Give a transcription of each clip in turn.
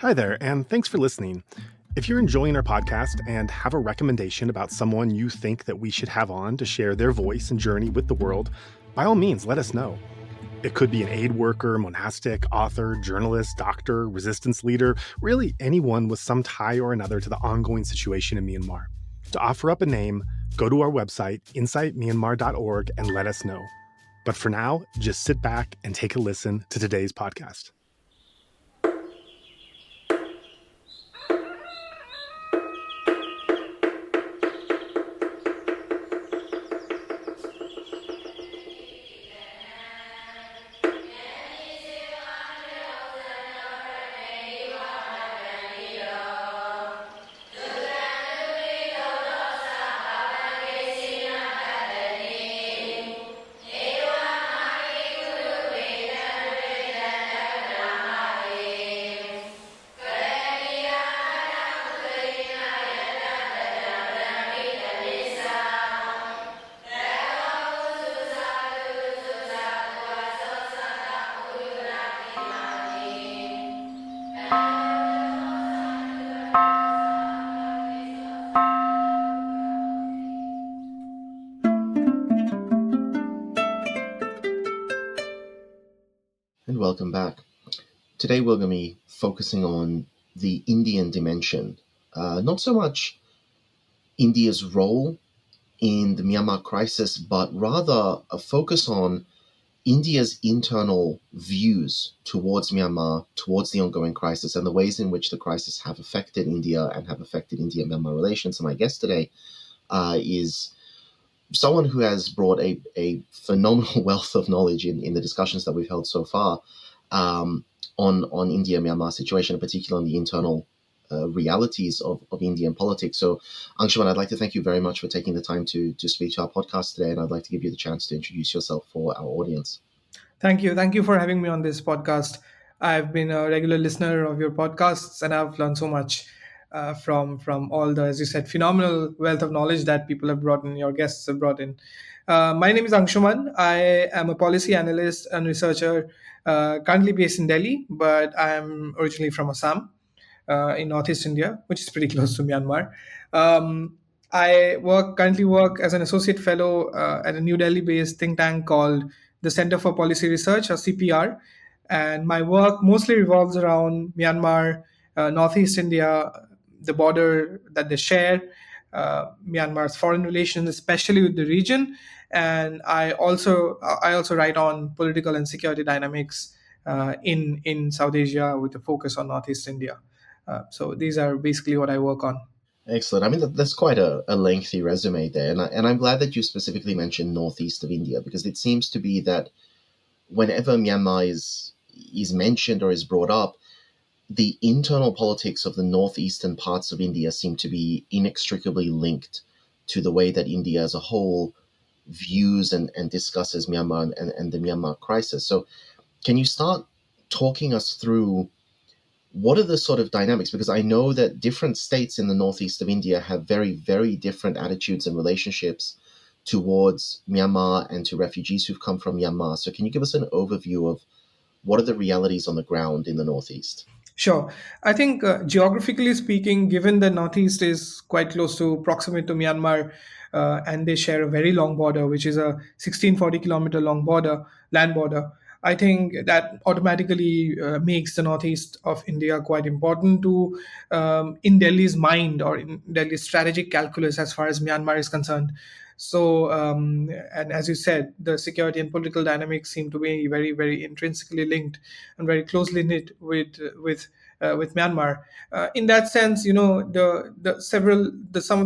Hi there, and thanks for listening. If you're enjoying our podcast and have a recommendation about someone you think that we should have on to share their voice and journey with the world, by all means, let us know. It could be an aid worker, monastic, author, journalist, doctor, resistance leader, really anyone with some tie or another to the ongoing situation in Myanmar. To offer up a name, go to our website, insightmyanmar.org, and let us know. But for now, just sit back and take a listen to today's podcast. And welcome back. Today we're going to be focusing on the Indian dimension, not so much India's role in the Myanmar crisis, but rather a focus on India's internal views towards Myanmar, towards the ongoing crisis, and the ways in which the crisis have affected India and have affected India-Myanmar relations. And my guest today is someone who has brought a phenomenal wealth of knowledge in the discussions that we've held so far on India-Myanmar situation, in particular on the internal realities of Indian politics. So, Angshuman, I'd like to thank you very much for taking the time to speak to our podcast today, and I'd like to give you the chance to introduce yourself for our audience. Thank you. Thank you for having me on this podcast. I've been a regular listener of your podcasts, and I've learned so much from all the, as you said, phenomenal wealth of knowledge that people have brought in, your guests have brought in. My name is Angshuman. I am a policy analyst and researcher, currently based in Delhi, but I am originally from Assam, in Northeast India, which is pretty close to Myanmar. I currently work as an associate fellow at a New Delhi-based think tank called the Center for Policy Research, or CPR, and my work mostly revolves around Myanmar, Northeast India, the border that they share, Myanmar's foreign relations, especially with the region, and I also write on political and security dynamics in South Asia with a focus on Northeast India. So these are basically what I work on. Excellent. I mean, that's quite a lengthy resume there. And I'm glad that you specifically mentioned northeast of India, because it seems to be that whenever Myanmar is mentioned or is brought up, the internal politics of the northeastern parts of India seem to be inextricably linked to the way that India as a whole views and discusses Myanmar and the Myanmar crisis. So can you start talking us through what are the sort of dynamics? Because I know that different states in the northeast of India have very, very different attitudes and relationships towards Myanmar and to refugees who've come from Myanmar. So can you give us an overview of what are the realities on the ground in the northeast? Sure. I think geographically speaking, given the Northeast is quite close to proximate to Myanmar, and they share a very long border, which is a 1640-kilometer long land border, I think that automatically makes the Northeast of India quite important to in Delhi's mind or in Delhi's strategic calculus as far as Myanmar is concerned. So, and as you said, the security and political dynamics seem to be very, very intrinsically linked and very closely knit with Myanmar. In that sense, some of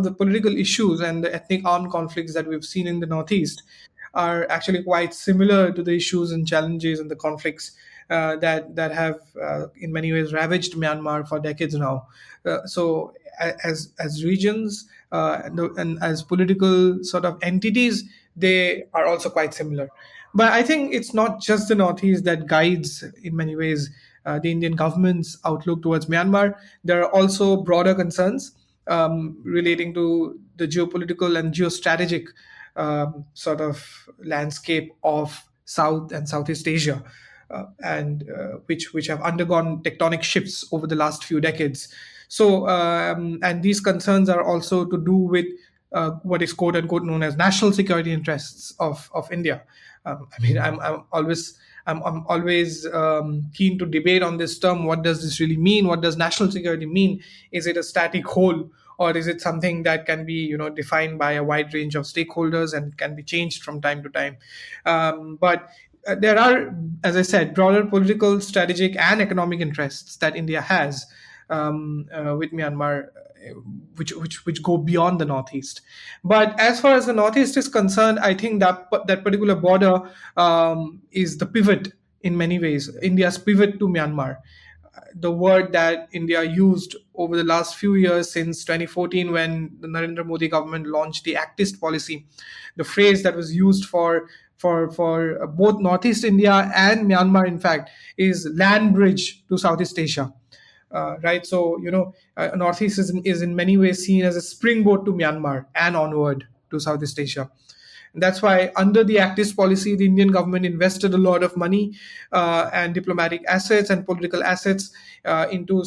the political issues and the ethnic armed conflicts that we've seen in the Northeast are actually quite similar to the issues and challenges and the conflicts that have in many ways ravaged Myanmar for decades now. So as regions and as political sort of entities, they are also quite similar. But I think it's not just the Northeast that guides, in many ways, the Indian government's outlook towards Myanmar. There are also broader concerns relating to the geopolitical and geostrategic sort of landscape of South and Southeast Asia. and which have undergone tectonic shifts over the last few decades. So, and these concerns are also to do with what is quote unquote known as national security interests of India. I mean, I'm always keen to debate on this term. What does this really mean? What does national security mean? Is it a static whole, or is it something that can be, defined by a wide range of stakeholders and can be changed from time to time? But there are, as I said, broader political, strategic, and economic interests that India has with Myanmar, which go beyond the northeast. But as far as the northeast is concerned, I think that particular border is the pivot in many ways, India's pivot to Myanmar. The word that India used over the last few years, since 2014, when the Narendra Modi government launched the Actist policy, the phrase that was used for both Northeast India and Myanmar, in fact, is land bridge to Southeast Asia. Right, so Northeast is in many ways seen as a springboard to Myanmar and onward to Southeast Asia. And that's why, under the Actist policy, the Indian government invested a lot of money and diplomatic assets and political assets into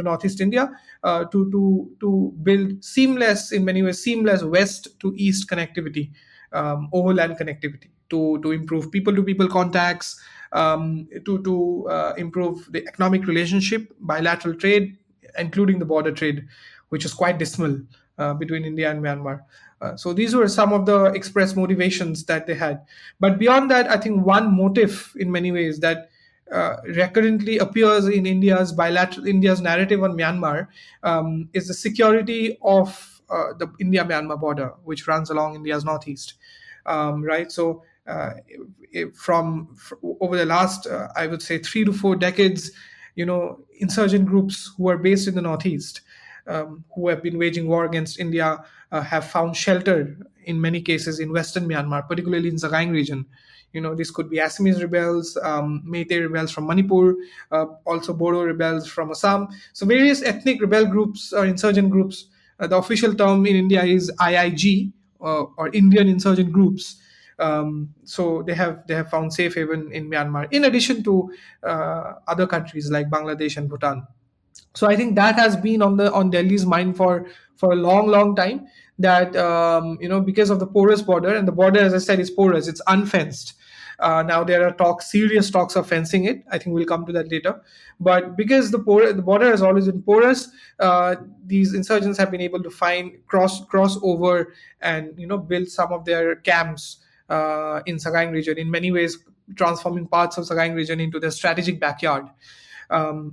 Northeast India to build seamless, in many ways, seamless west to east connectivity, overland connectivity, to improve people-to-people contacts, to improve the economic relationship, bilateral trade, including the border trade, which is quite dismal between India and Myanmar. So these were some of the express motivations that they had. But beyond that, I think one motive, in many ways, that recurrently appears in India's narrative on Myanmar is the security of the India-Myanmar border, which runs along India's northeast. Right, so from over the last, I would say, 3 to 4 decades, insurgent groups who are based in the northeast, who have been waging war against India, have found shelter in many cases in western Myanmar, particularly in Sagaing region. This could be Assamese rebels, Meitei rebels from Manipur, also Bodo rebels from Assam. So various ethnic rebel groups or insurgent groups. The official term in India is IIG, or Indian insurgent groups. So they have found safe haven in Myanmar, in addition to other countries like Bangladesh and Bhutan. So I think that has been on Delhi's mind for a long time, that because of the porous border, and the border, as I said, is porous, it's unfenced. Now there are serious talks of fencing it. I think we'll come to that later. But because the border has always been porous, these insurgents have been able to cross over and build some of their camps in Sagaing region, in many ways transforming parts of Sagaing region into their strategic backyard.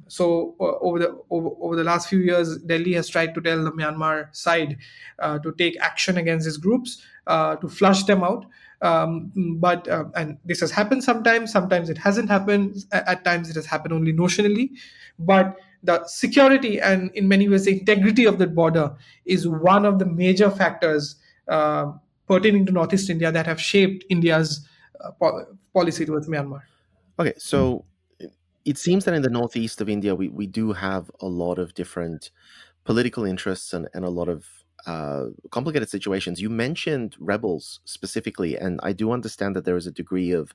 So over the last few years, Delhi has tried to tell the Myanmar side to take action against these groups, to flush them out. And this has happened sometimes it hasn't happened. At times it has happened only notionally. But the security and, in many ways, the integrity of that border is one of the major factors pertaining to Northeast India that have shaped India's policy towards Myanmar. Okay, so it seems that in the northeast of India, we do have a lot of different political interests and a lot of complicated situations. You mentioned rebels specifically, and I do understand that there is a degree of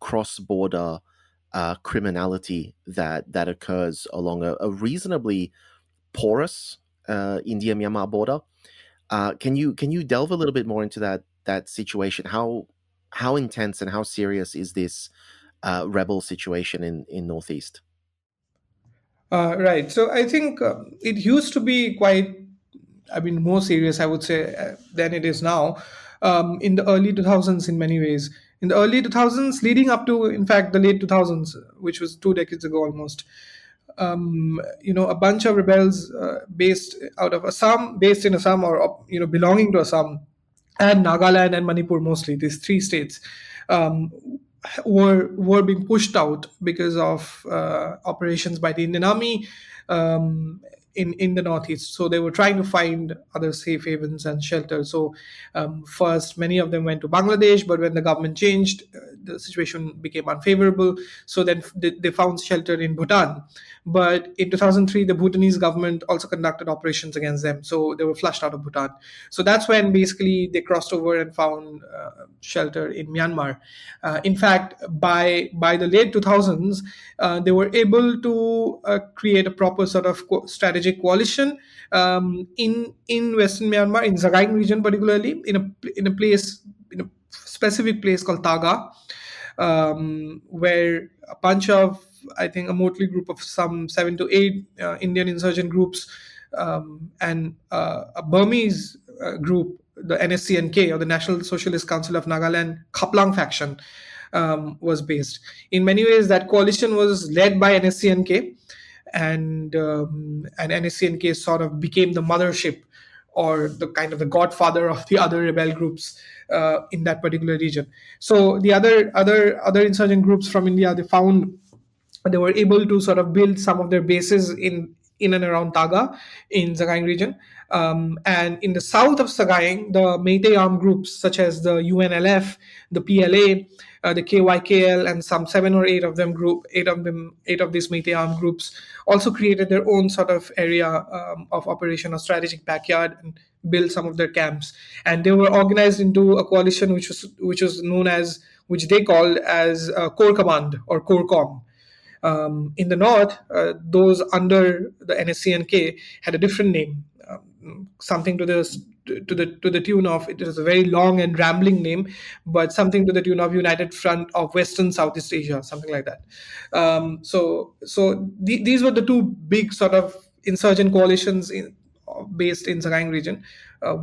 cross-border criminality that occurs along a reasonably porous India-Myanmar border. Can you delve a little bit more into that situation? How intense and how serious is this rebel situation in Northeast? Right. So I think it used to be quite, more serious, I would say, than it is now. In the early 2000s, in many ways. In the early 2000s, leading up to, in fact, the late 2000s, which was 2 decades ago almost, a bunch of rebels based in Assam, or belonging to Assam, and Nagaland and Manipur, mostly these 3 states, were being pushed out because of operations by the Indian Army in the northeast. So they were trying to find other safe havens and shelter. So first, many of them went to Bangladesh, but when the government changed, the situation became unfavorable. So then they found shelter in Bhutan. But in 2003, the Bhutanese government also conducted operations against them, so they were flushed out of Bhutan. So that's when basically they crossed over and found shelter in Myanmar. In fact, by the late 2000s, they were able to create a proper sort of strategic coalition in Western Myanmar, in Sagaing region particularly, in a specific place called Taga, where a bunch of, I think, a motley group of some 7 to 8 Indian insurgent groups and a Burmese group, the NSCNK, or the National Socialist Council of Nagaland Khaplang faction, was based. In many ways, that coalition was led by NSCNK, and NSCNK sort of became the mothership, or the kind of the godfather of the other rebel groups in that particular region. So the other insurgent groups from India, they were able to sort of build some of their bases in and around Taga in Sagaing region. And in the south of Sagaing, the Meitei armed groups such as the UNLF, the PLA, the KYKL, and some 8 of these Meitei armed groups also created their own sort of area of operation or strategic backyard, and built some of their camps. And they were organized into a coalition which they called as Core Command or Corcom. In the north, those under the NSCNK had a different name, something to the tune of, it is a very long and rambling name, but something to the tune of United Front of Western Southeast Asia, something like that. These were the two big sort of insurgent coalitions based in Sagaing region,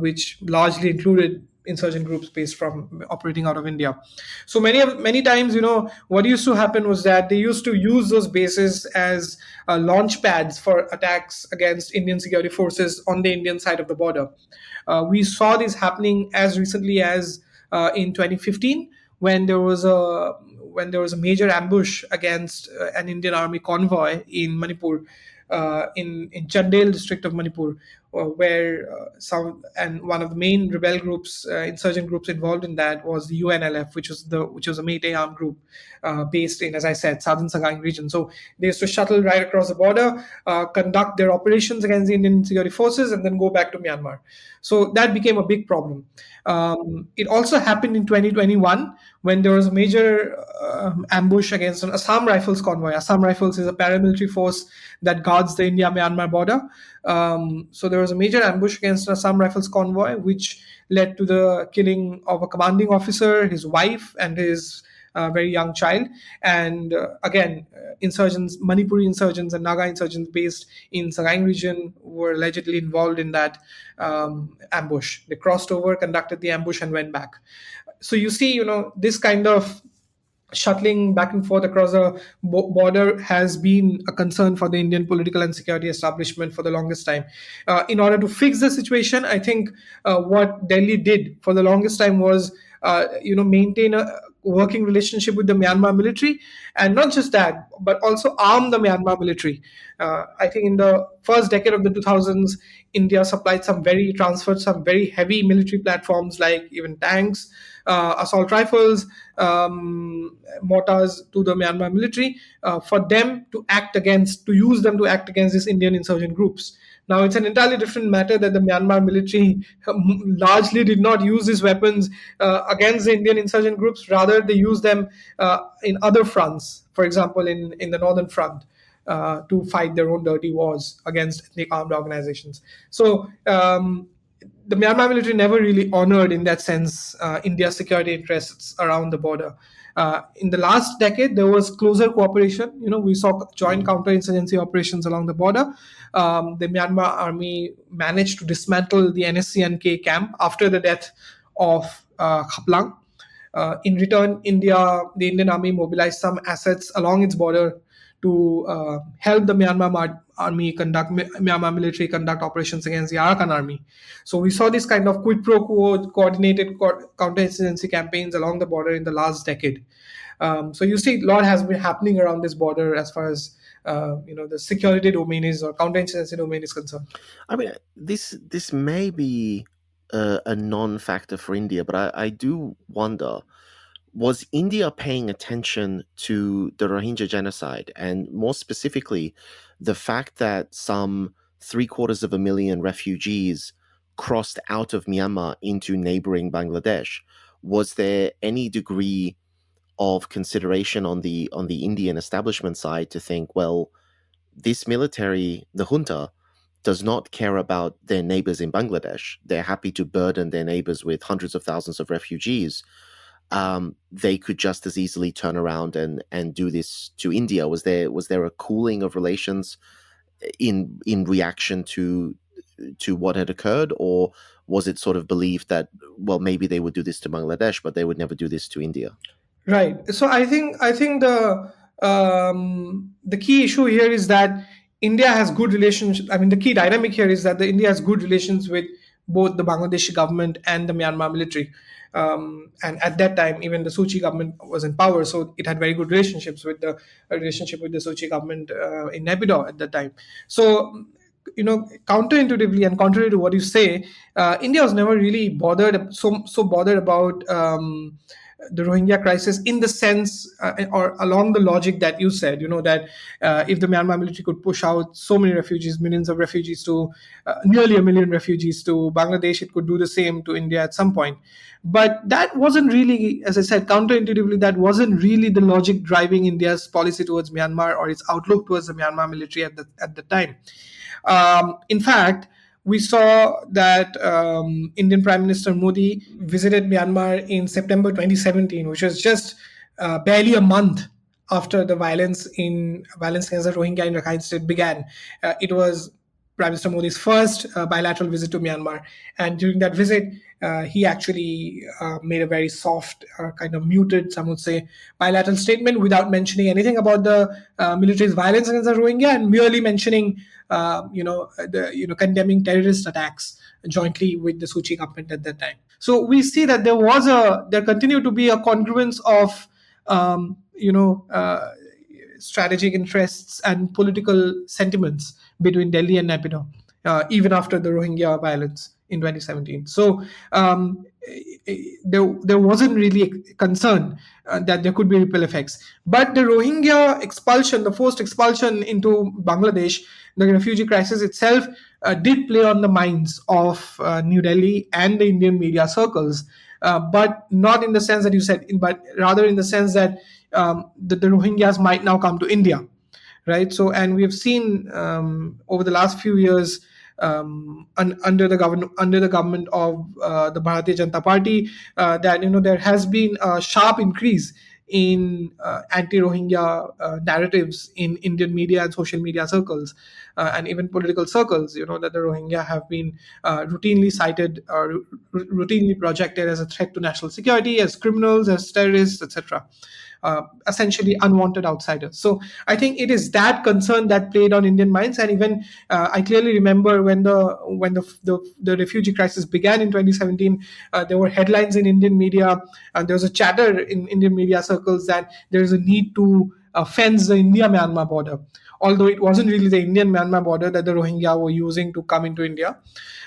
which largely included insurgent groups based from operating out of India. So many times, what used to happen was that they used to use those bases as launch pads for attacks against Indian security forces on the Indian side of the border. We saw this happening as recently as in 2015, when there was a major ambush against an Indian army convoy in Manipur, in Chandel district of Manipur, where one of the main rebel groups, insurgent groups involved in that was the UNLF, which was a Meitei armed group based in, as I said, southern Sagaing region. So they used to shuttle right across the border, conduct their operations against the Indian security forces, and then go back to Myanmar. So that became a big problem. It also happened in 2021 when there was a major ambush against an Assam Rifles convoy. Assam Rifles is a paramilitary force that guards the India-Myanmar border. So there was a major ambush against an Assam Rifles convoy, which led to the killing of a commanding officer, his wife, and his very young child. And again, Manipuri insurgents and Naga insurgents based in Sagaing region were allegedly involved in that ambush. They crossed over, conducted the ambush, and went back. So you see, this kind of shuttling back and forth across the border has been a concern for the Indian political and security establishment for the longest time. In order to fix the situation, I think what Delhi did for the longest time was, maintain a working relationship with the Myanmar military, and not just that, but also arm the Myanmar military. I think in the first decade of the 2000s, India transferred some very heavy military platforms, like even tanks, assault rifles, mortars, to the Myanmar military, for them to use them to act against these Indian insurgent groups. Now, it's an entirely different matter that the Myanmar military largely did not use these weapons against the Indian insurgent groups. Rather, they used them in other fronts, for example, in the Northern Front, to fight their own dirty wars against ethnic armed organizations. So the Myanmar military never really honored, in that sense, India's security interests around the border. In the last decade, there was closer cooperation. We saw joint counterinsurgency operations along the border. The Myanmar army managed to dismantle the NSCNK camp after the death of Khaplang. In return, the Indian army mobilized some assets along its border to help the Myanmar military conduct operations against the Arakan army. So we saw this kind of quid pro quo coordinated counterinsurgency campaigns along the border in the last decade. So you see, a lot has been happening around this border as far as the security domain or counterinsurgency domain is concerned. I mean, this may be a non-factor for India, but I do wonder was India paying attention to the Rohingya genocide, and more specifically, the fact that some 750,000 refugees crossed out of Myanmar into neighboring Bangladesh? Was there any degree of consideration on the Indian establishment side to think, well, this military, the junta, does not care about their neighbors in Bangladesh. They're happy to burden their neighbors with hundreds of thousands of refugees. They could just as easily turn around and do this to India. Was there a cooling of relations in reaction to what had occurred, or was it sort of believed that, well, maybe they would do this to Bangladesh, but they would never do this to India? Right. So I think the key issue here is that India has good relations. I mean, the key dynamic here is that the India has good relations with both the Bangladeshi government and the Myanmar military. And at that time, even the Suu Kyi government was in power, so it had very good relationships with the Suu Kyi government in Naypyidaw at that time. So, counterintuitively and contrary to what you say, India was never really so bothered about the Rohingya crisis in the sense or along the logic that you said, that if the Myanmar military could push out so many refugees, millions of refugees to nearly a million refugees to Bangladesh, it could do the same to India at some point. But that wasn't really, as I said, counterintuitively, that wasn't really the logic driving India's policy towards Myanmar or its outlook towards the Myanmar military at the time. In fact, we saw that Indian Prime Minister Modi visited Myanmar in September 2017, which was just barely a month after the violence against the Rohingya in Rakhine State began. It was Prime Minister Modi's first bilateral visit to Myanmar, and during that visit, he actually made a very soft, kind of muted, some would say, bilateral statement without mentioning anything about the military's violence against the Rohingya, and merely mentioning, condemning terrorist attacks jointly with the Suu Kyi government at that time. So we see that there continued to be a congruence of, strategic interests and political sentiments between Delhi and Naypyidaw, even after the Rohingya violence in 2017. So there wasn't really a concern that there could be ripple effects. But the Rohingya expulsion, the forced expulsion into Bangladesh, the refugee crisis itself did play on the minds of New Delhi and the Indian media circles, but not in the sense that you said, but rather in the sense that the Rohingyas might now come to India, right? So, and we have seen over the last few years, under the government of the Bharatiya Janata Party, that there has been a sharp increase in anti-Rohingya narratives in Indian media and social media circles, and even political circles. That the Rohingya have been routinely cited or routinely projected as a threat to national security, as criminals, as terrorists, etc. Essentially unwanted outsiders. So I think it is that concern that played on Indian minds, and even I clearly remember when the refugee crisis began in 2017, there were headlines in Indian media, and there was a chatter in Indian media circles that there is a need to fence the India-Myanmar border, although it wasn't really the Indian-Myanmar border that the Rohingya were using to come into India.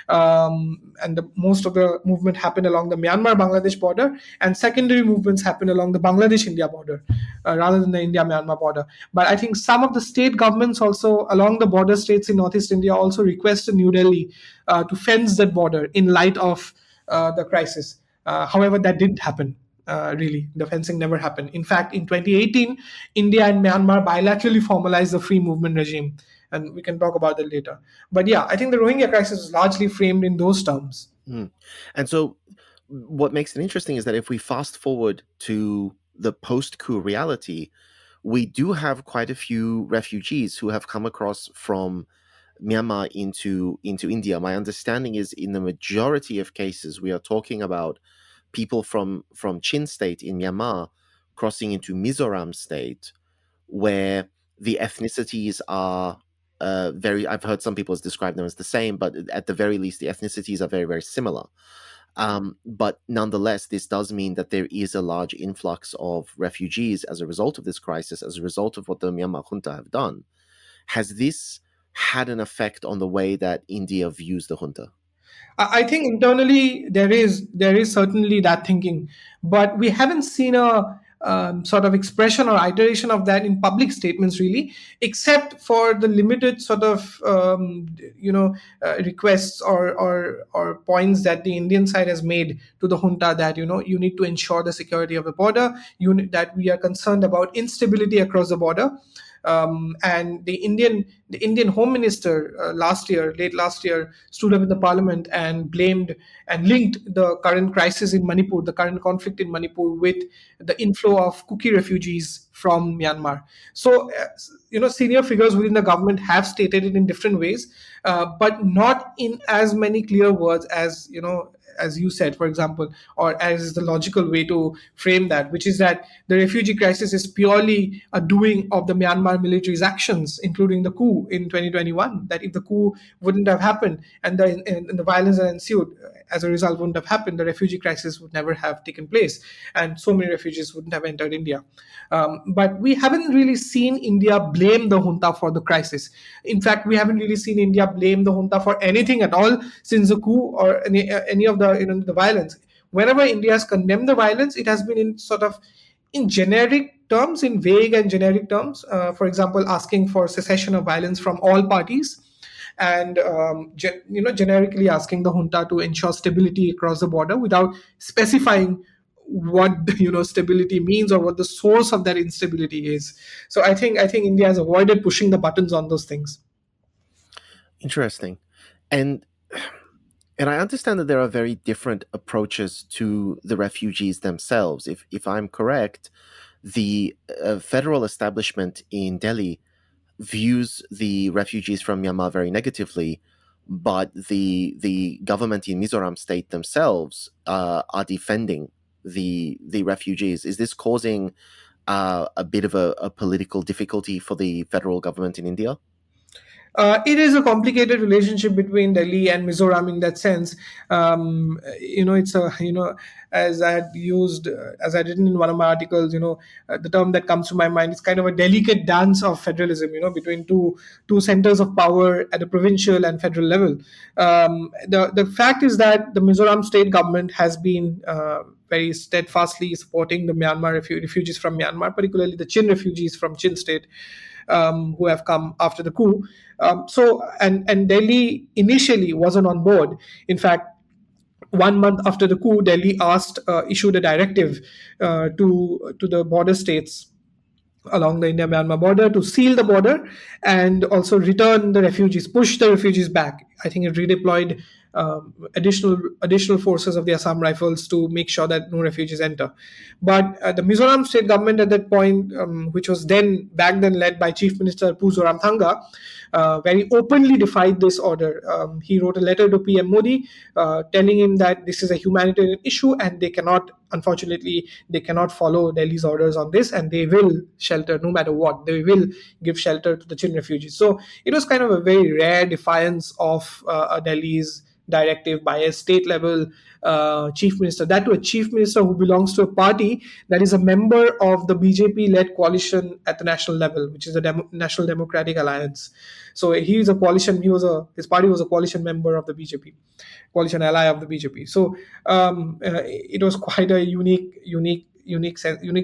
And most of the movement happened along the Myanmar-Bangladesh border, and secondary movements happened along the Bangladesh-India border rather than the India-Myanmar border. But I think some of the state governments also along the border states in Northeast India also requested New Delhi to fence that border in light of the crisis. However, that didn't happen. Really, the fencing never happened. In fact, in 2018, India and Myanmar bilaterally formalized the free movement regime, and we can talk about that later. But yeah, I think the Rohingya crisis is largely framed in those terms. And so what makes it interesting is that if we fast forward to the post-coup reality, we do have quite a few refugees who have come across from Myanmar into India. My understanding is in the majority of cases, we are talking about people from Chin state in Myanmar crossing into Mizoram state, where the ethnicities are I've heard some people describe them as the same, but at the very least, the ethnicities are very, very similar. But nonetheless, this does mean that there is a large influx of refugees as a result of this crisis, as a result of what the Myanmar junta have done. Has this had an effect on the way that India views the junta? I think internally there is certainly that thinking, but we haven't seen a sort of expression or iteration of that in public statements really, except for the limited sort of requests or points that the Indian side has made to the junta, that you need to ensure the security of the border, that we are concerned about instability across the border. And the Indian Home Minister late last year, stood up in the Parliament and blamed and linked the current crisis in Manipur, the current conflict in Manipur, with the inflow of Kuki refugees from Myanmar. So, senior figures within the government have stated it in different ways, but not in as many clear words as you said, for example, or as is the logical way to frame that, which is that the refugee crisis is purely a doing of the Myanmar military's actions, including the coup in 2021. That if the coup wouldn't have happened, and the violence that ensued as a result wouldn't have happened, the refugee crisis would never have taken place, and so many refugees wouldn't have entered India. But we haven't really seen India blame the junta for the crisis. In fact, we haven't really seen India blame the junta for anything at all since the coup, or any of the violence. Whenever India has condemned the violence, it has been in sort of in generic terms, in vague and generic terms. For example, asking for cessation of violence from all parties, and generically asking the junta to ensure stability across the border without specifying what stability means or what the source of that instability is. So I think India has avoided pushing the buttons on those things. Interesting. And and I understand that there are very different approaches to the refugees themselves. If I'm correct, the federal establishment in Delhi views the refugees from Myanmar very negatively, but the government in Mizoram state themselves are defending the refugees. Is this causing a bit of a political difficulty for the federal government in India? It is a complicated relationship between Delhi and Mizoram in that sense. It's a as I had used as I written in one of my articles. The term that comes to my mind is kind of a delicate dance of federalism. Between two centers of power at the provincial and federal level. The fact is that the Mizoram state government has been very steadfastly supporting the Myanmar refugees from Myanmar, particularly the Chin refugees from Chin state, who have come after the coup. And Delhi initially wasn't on board. In fact, 1 month after the coup, Delhi issued a directive to the border states along the India-Myanmar border to seal the border and also return the refugees, push the refugees back. I think it redeployed additional forces of the Assam Rifles to make sure that no refugees enter. But the Mizoram state government at that point, which was back then led by Chief Minister Pu Zoramthanga, very openly defied this order. He wrote a letter to PM Modi telling him that this is a humanitarian issue and unfortunately, they cannot follow Delhi's orders on this, and they will shelter no matter what. They will give shelter to the Chin refugees. So it was kind of a very rare defiance of Delhi's directive by a state level chief minister, that to a chief minister who belongs to a party that is a member of the BJP-led coalition at the national level, which is the National Democratic Alliance. So he is a coalition. His party was a coalition member of the BJP, coalition ally of the BJP. So it was quite a unique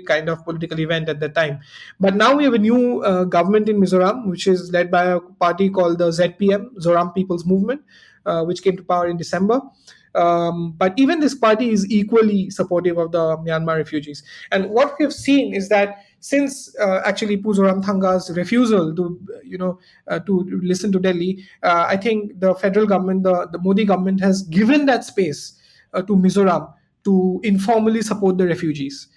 kind of political event at that time. But now we have a new government in Mizoram, which is led by a party called the ZPM, Zoram People's Movement, which came to power in December. But even this party is equally supportive of the Myanmar refugees. And what we have seen is that since actually Pu Zoramthanga's refusal to listen to Delhi, I think the federal government, the Modi government, has given that space to Mizoram to informally support the refugees,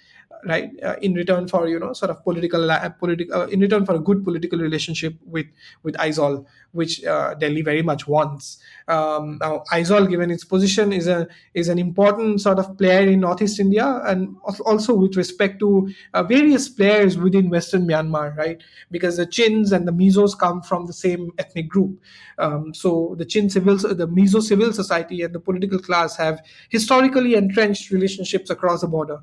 right? In return for sort of in return for a good political relationship with Aizawl, which Delhi very much wants. Now Aizawl, given its position, is an important sort of player in Northeast India, and also with respect to various players within Western Myanmar, right? Because the Chins and the Mizos come from the same ethnic group. So the Mizo civil society and the political class have historically entrenched relationships across the border.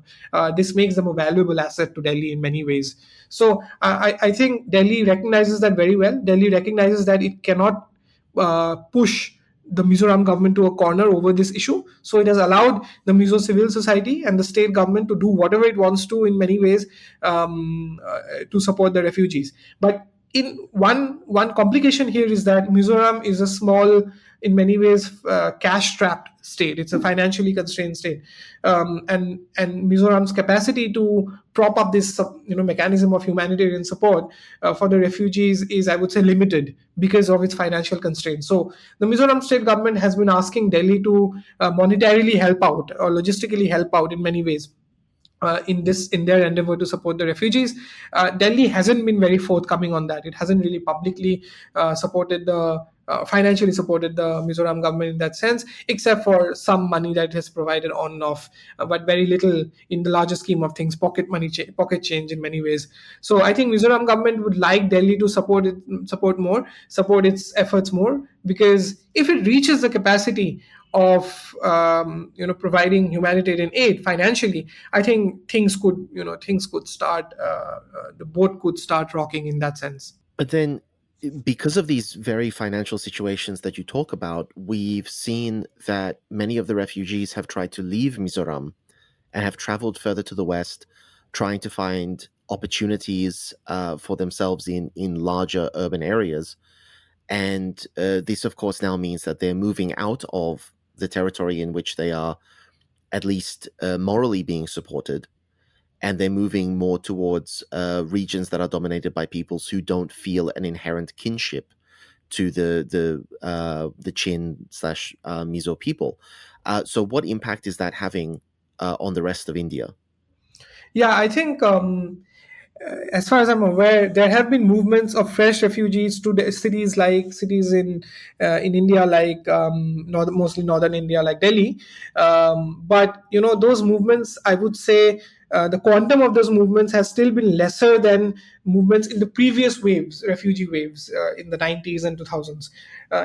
This makes them a valuable asset to Delhi in many ways. So I think Delhi recognizes that very well. Delhi recognizes that it cannot push the Mizoram government to a corner over this issue. So it has allowed the Mizo civil society and the state government to do whatever it wants to in many ways to support the refugees. But in one complication here is that Mizoram is a small, in many ways, cash-strapped state. It's a financially constrained state, and Mizoram's capacity to prop up this mechanism of humanitarian support for the refugees is, I would say, limited because of its financial constraints. So the Mizoram state government has been asking Delhi to monetarily help out or logistically help out in many ways. In their endeavor to support the refugees. Delhi hasn't been very forthcoming on that. It hasn't really publicly financially supported the Mizoram government in that sense, except for some money that it has provided on and off, but very little in the larger scheme of things, pocket change in many ways. So I think Mizoram government would like Delhi to support its efforts more, because if it reaches the capacity of providing humanitarian aid financially, I think things could start, the boat could start rocking in that sense. But then, because of these very financial situations that you talk about, we've seen that many of the refugees have tried to leave Mizoram and have traveled further to the west, trying to find opportunities for themselves in larger urban areas. And this, of course, now means that they're moving out of the territory in which they are at least morally being supported, and they're moving more towards regions that are dominated by peoples who don't feel an inherent kinship to the Chin/Mizo people. So what impact is that having on the rest of India? Yeah, I think as far as I'm aware, there have been movements of fresh refugees to the cities in India, like mostly northern India, like Delhi. But those movements, I would say, the quantum of those movements has still been lesser than movements in the previous waves, refugee waves in the 90s and 2000s.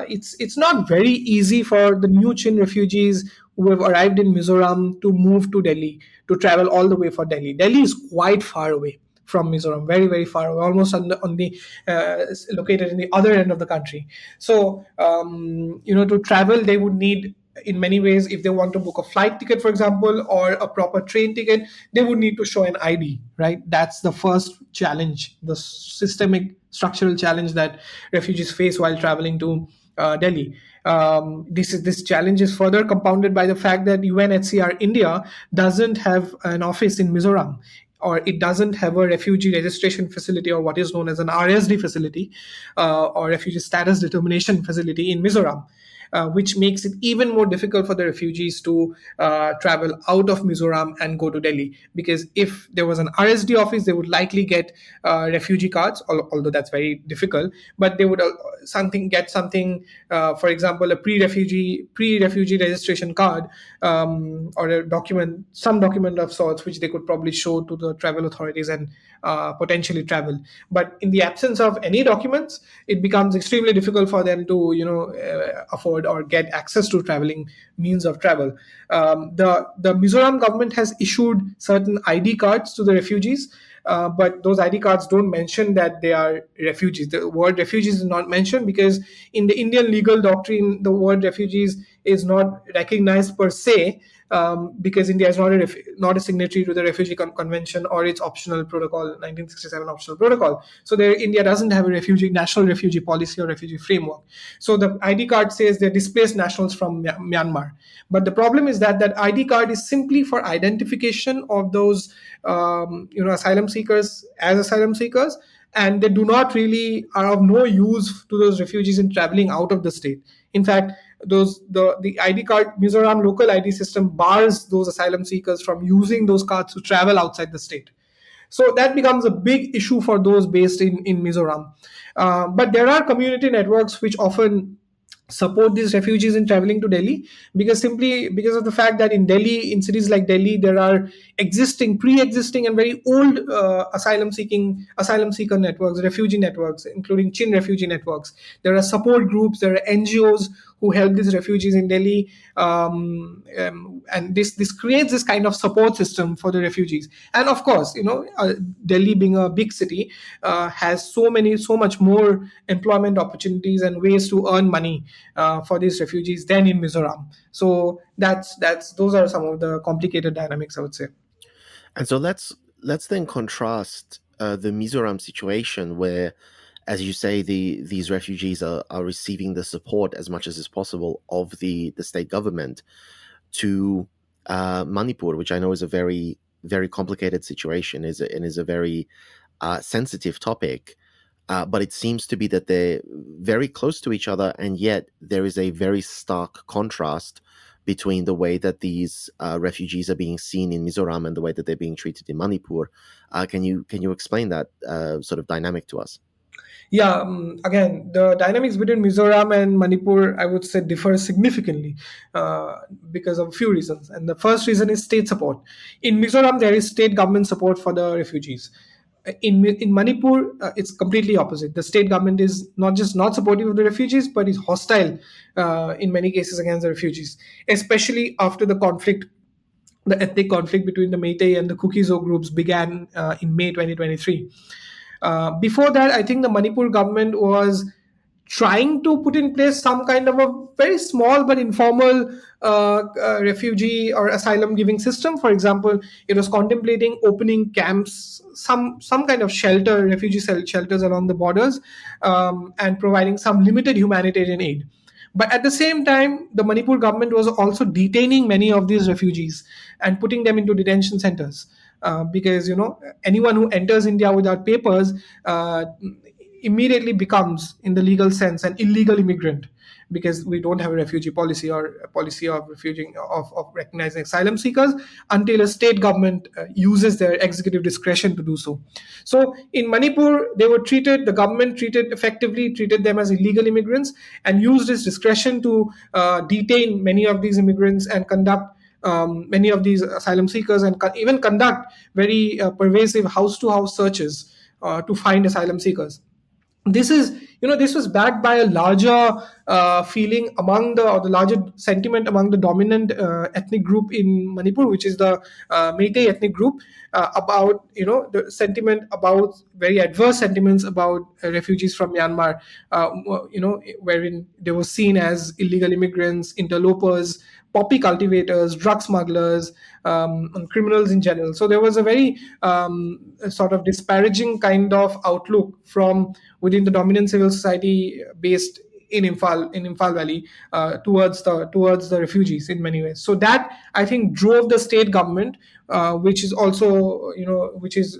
It's not very easy for the new Chin refugees who have arrived in Mizoram to move to Delhi, to travel all the way for Delhi. Delhi is quite far away from Mizoram, very, very far away, almost located in the other end of the country. So, to travel, they would need, in many ways, if they want to book a flight ticket, for example, or a proper train ticket, they would need to show an ID, right? That's the first challenge, the systemic structural challenge that refugees face while traveling to Delhi. This challenge is further compounded by the fact that UNHCR India doesn't have an office in Mizoram, or it doesn't have a refugee registration facility, or what is known as an RSD facility, or refugee status determination facility in Mizoram. Which makes it even more difficult for the refugees to travel out of Mizoram and go to Delhi. Because if there was an RSD office, they would likely get refugee cards, although that's very difficult. But they would get something, for example, a pre-refugee registration card, or some document of sorts, which they could probably show to the travel authorities and potentially travel. But in the absence of any documents, it becomes extremely difficult for them to afford or get access to traveling means of travel. The Mizoram government has issued certain ID cards to the refugees, but those ID cards don't mention that they are refugees. The word refugees is not mentioned because in the Indian legal doctrine, the word refugees is not recognized per se, because India is not a signatory to the Refugee Convention or its optional protocol, 1967 optional protocol. So India doesn't have a national refugee policy or refugee framework. So the ID card says they're displaced nationals from Myanmar. But the problem is that ID card is simply for identification of those asylum seekers as asylum seekers, and they do not really are of no use to those refugees in traveling out of the state. In fact, the ID card, Mizoram local ID system, bars those asylum seekers from using those cards to travel outside the state. So that becomes a big issue for those based in Mizoram. But there are community networks which often support these refugees in traveling to Delhi, because of the fact that in cities like Delhi, there are pre-existing and very old asylum seeker networks, refugee networks, including Chin refugee networks. There are support groups, there are NGOs who help these refugees in Delhi, and this creates this kind of support system for the refugees. And of course, Delhi being a big city has so much more employment opportunities and ways to earn money for these refugees than in Mizoram. So those are some of the complicated dynamics, I would say. And so let's then contrast the Mizoram situation, where, as you say, these refugees are receiving the support as much as is possible of the state government, to Manipur, which I know is a very, very complicated situation, is a very sensitive topic. But it seems to be that they're very close to each other, and yet there is a very stark contrast between the way that these refugees are being seen in Mizoram and the way that they're being treated in Manipur. Can you explain that sort of dynamic to us? Yeah, again, the dynamics between Mizoram and Manipur, I would say, differ significantly because of a few reasons. And the first reason is state support. In Mizoram, there is state government support for the refugees. In Manipur, it's completely opposite. The state government is not just not supportive of the refugees, but is hostile in many cases against the refugees, especially after the ethnic conflict between the Meitei and the Kuki-Zo groups began in May 2023. Before that, I think the Manipur government was trying to put in place some kind of a very small but informal refugee or asylum giving system. For example, it was contemplating opening camps, some kind of refugee shelters along the borders, and providing some limited humanitarian aid. But at the same time, the Manipur government was also detaining many of these refugees and putting them into detention centers. Because anyone who enters India without papers immediately becomes, in the legal sense, an illegal immigrant, because we don't have a refugee policy or a policy of recognizing asylum seekers until a state government uses their executive discretion to do so. So in Manipur, the government treated them as illegal immigrants and used its discretion to detain many of these immigrants and conduct many of these asylum seekers, and even conduct very pervasive house-to-house searches to find asylum seekers. This was backed by a larger feeling the larger sentiment among the dominant ethnic group in Manipur, which is the Meitei ethnic group, about the sentiment about very adverse sentiments about refugees from Myanmar, wherein they were seen as illegal immigrants, interlopers, poppy cultivators, drug smugglers, and criminals in general. So there was a very sort of disparaging kind of outlook from within the dominant civil society based in Imphal Valley towards the refugees in many ways. So that, I think, drove the state government, which is also which is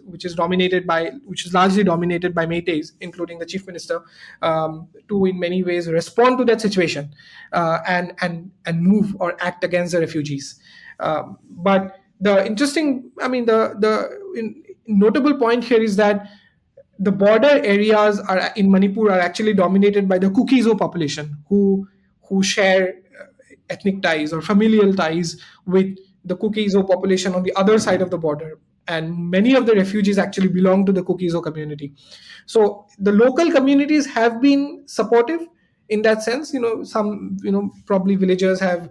largely dominated by Meiteis, including the chief minister, to in many ways respond to that situation and move or act against the refugees. But the interesting, the notable point here is that the border areas in Manipur are actually dominated by the Kuki-Zo population, who share ethnic ties or familial ties with the Kuki-Zo population on the other side of the border. And many of the refugees actually belong to the Kuki-Zo community. So the local communities have been supportive in that sense. Some probably villagers have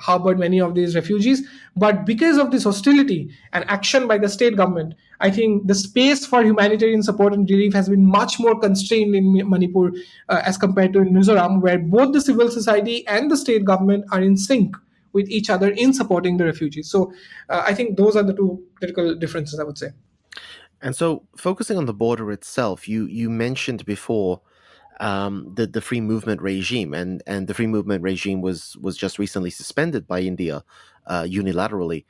harbored many of these refugees, but because of this hostility and action by the state government, I think the space for humanitarian support and relief has been much more constrained in Manipur as compared to in Mizoram, where both the civil society and the state government are in sync with each other in supporting the refugees. So I think those are the two critical differences, I would say. And so, focusing on the border itself, you mentioned before the free movement regime, and the free movement regime was just recently suspended by India unilaterally.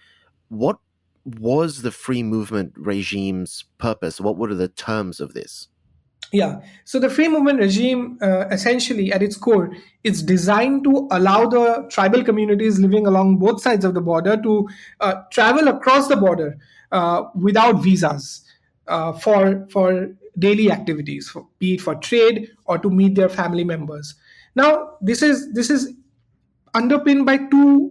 What was the free movement regime's purpose? What were the terms of this? Yeah, so the free movement regime, essentially at its core, is designed to allow the tribal communities living along both sides of the border to travel across the border without visas for daily activities, be it for trade or to meet their family members. Now, this is underpinned by two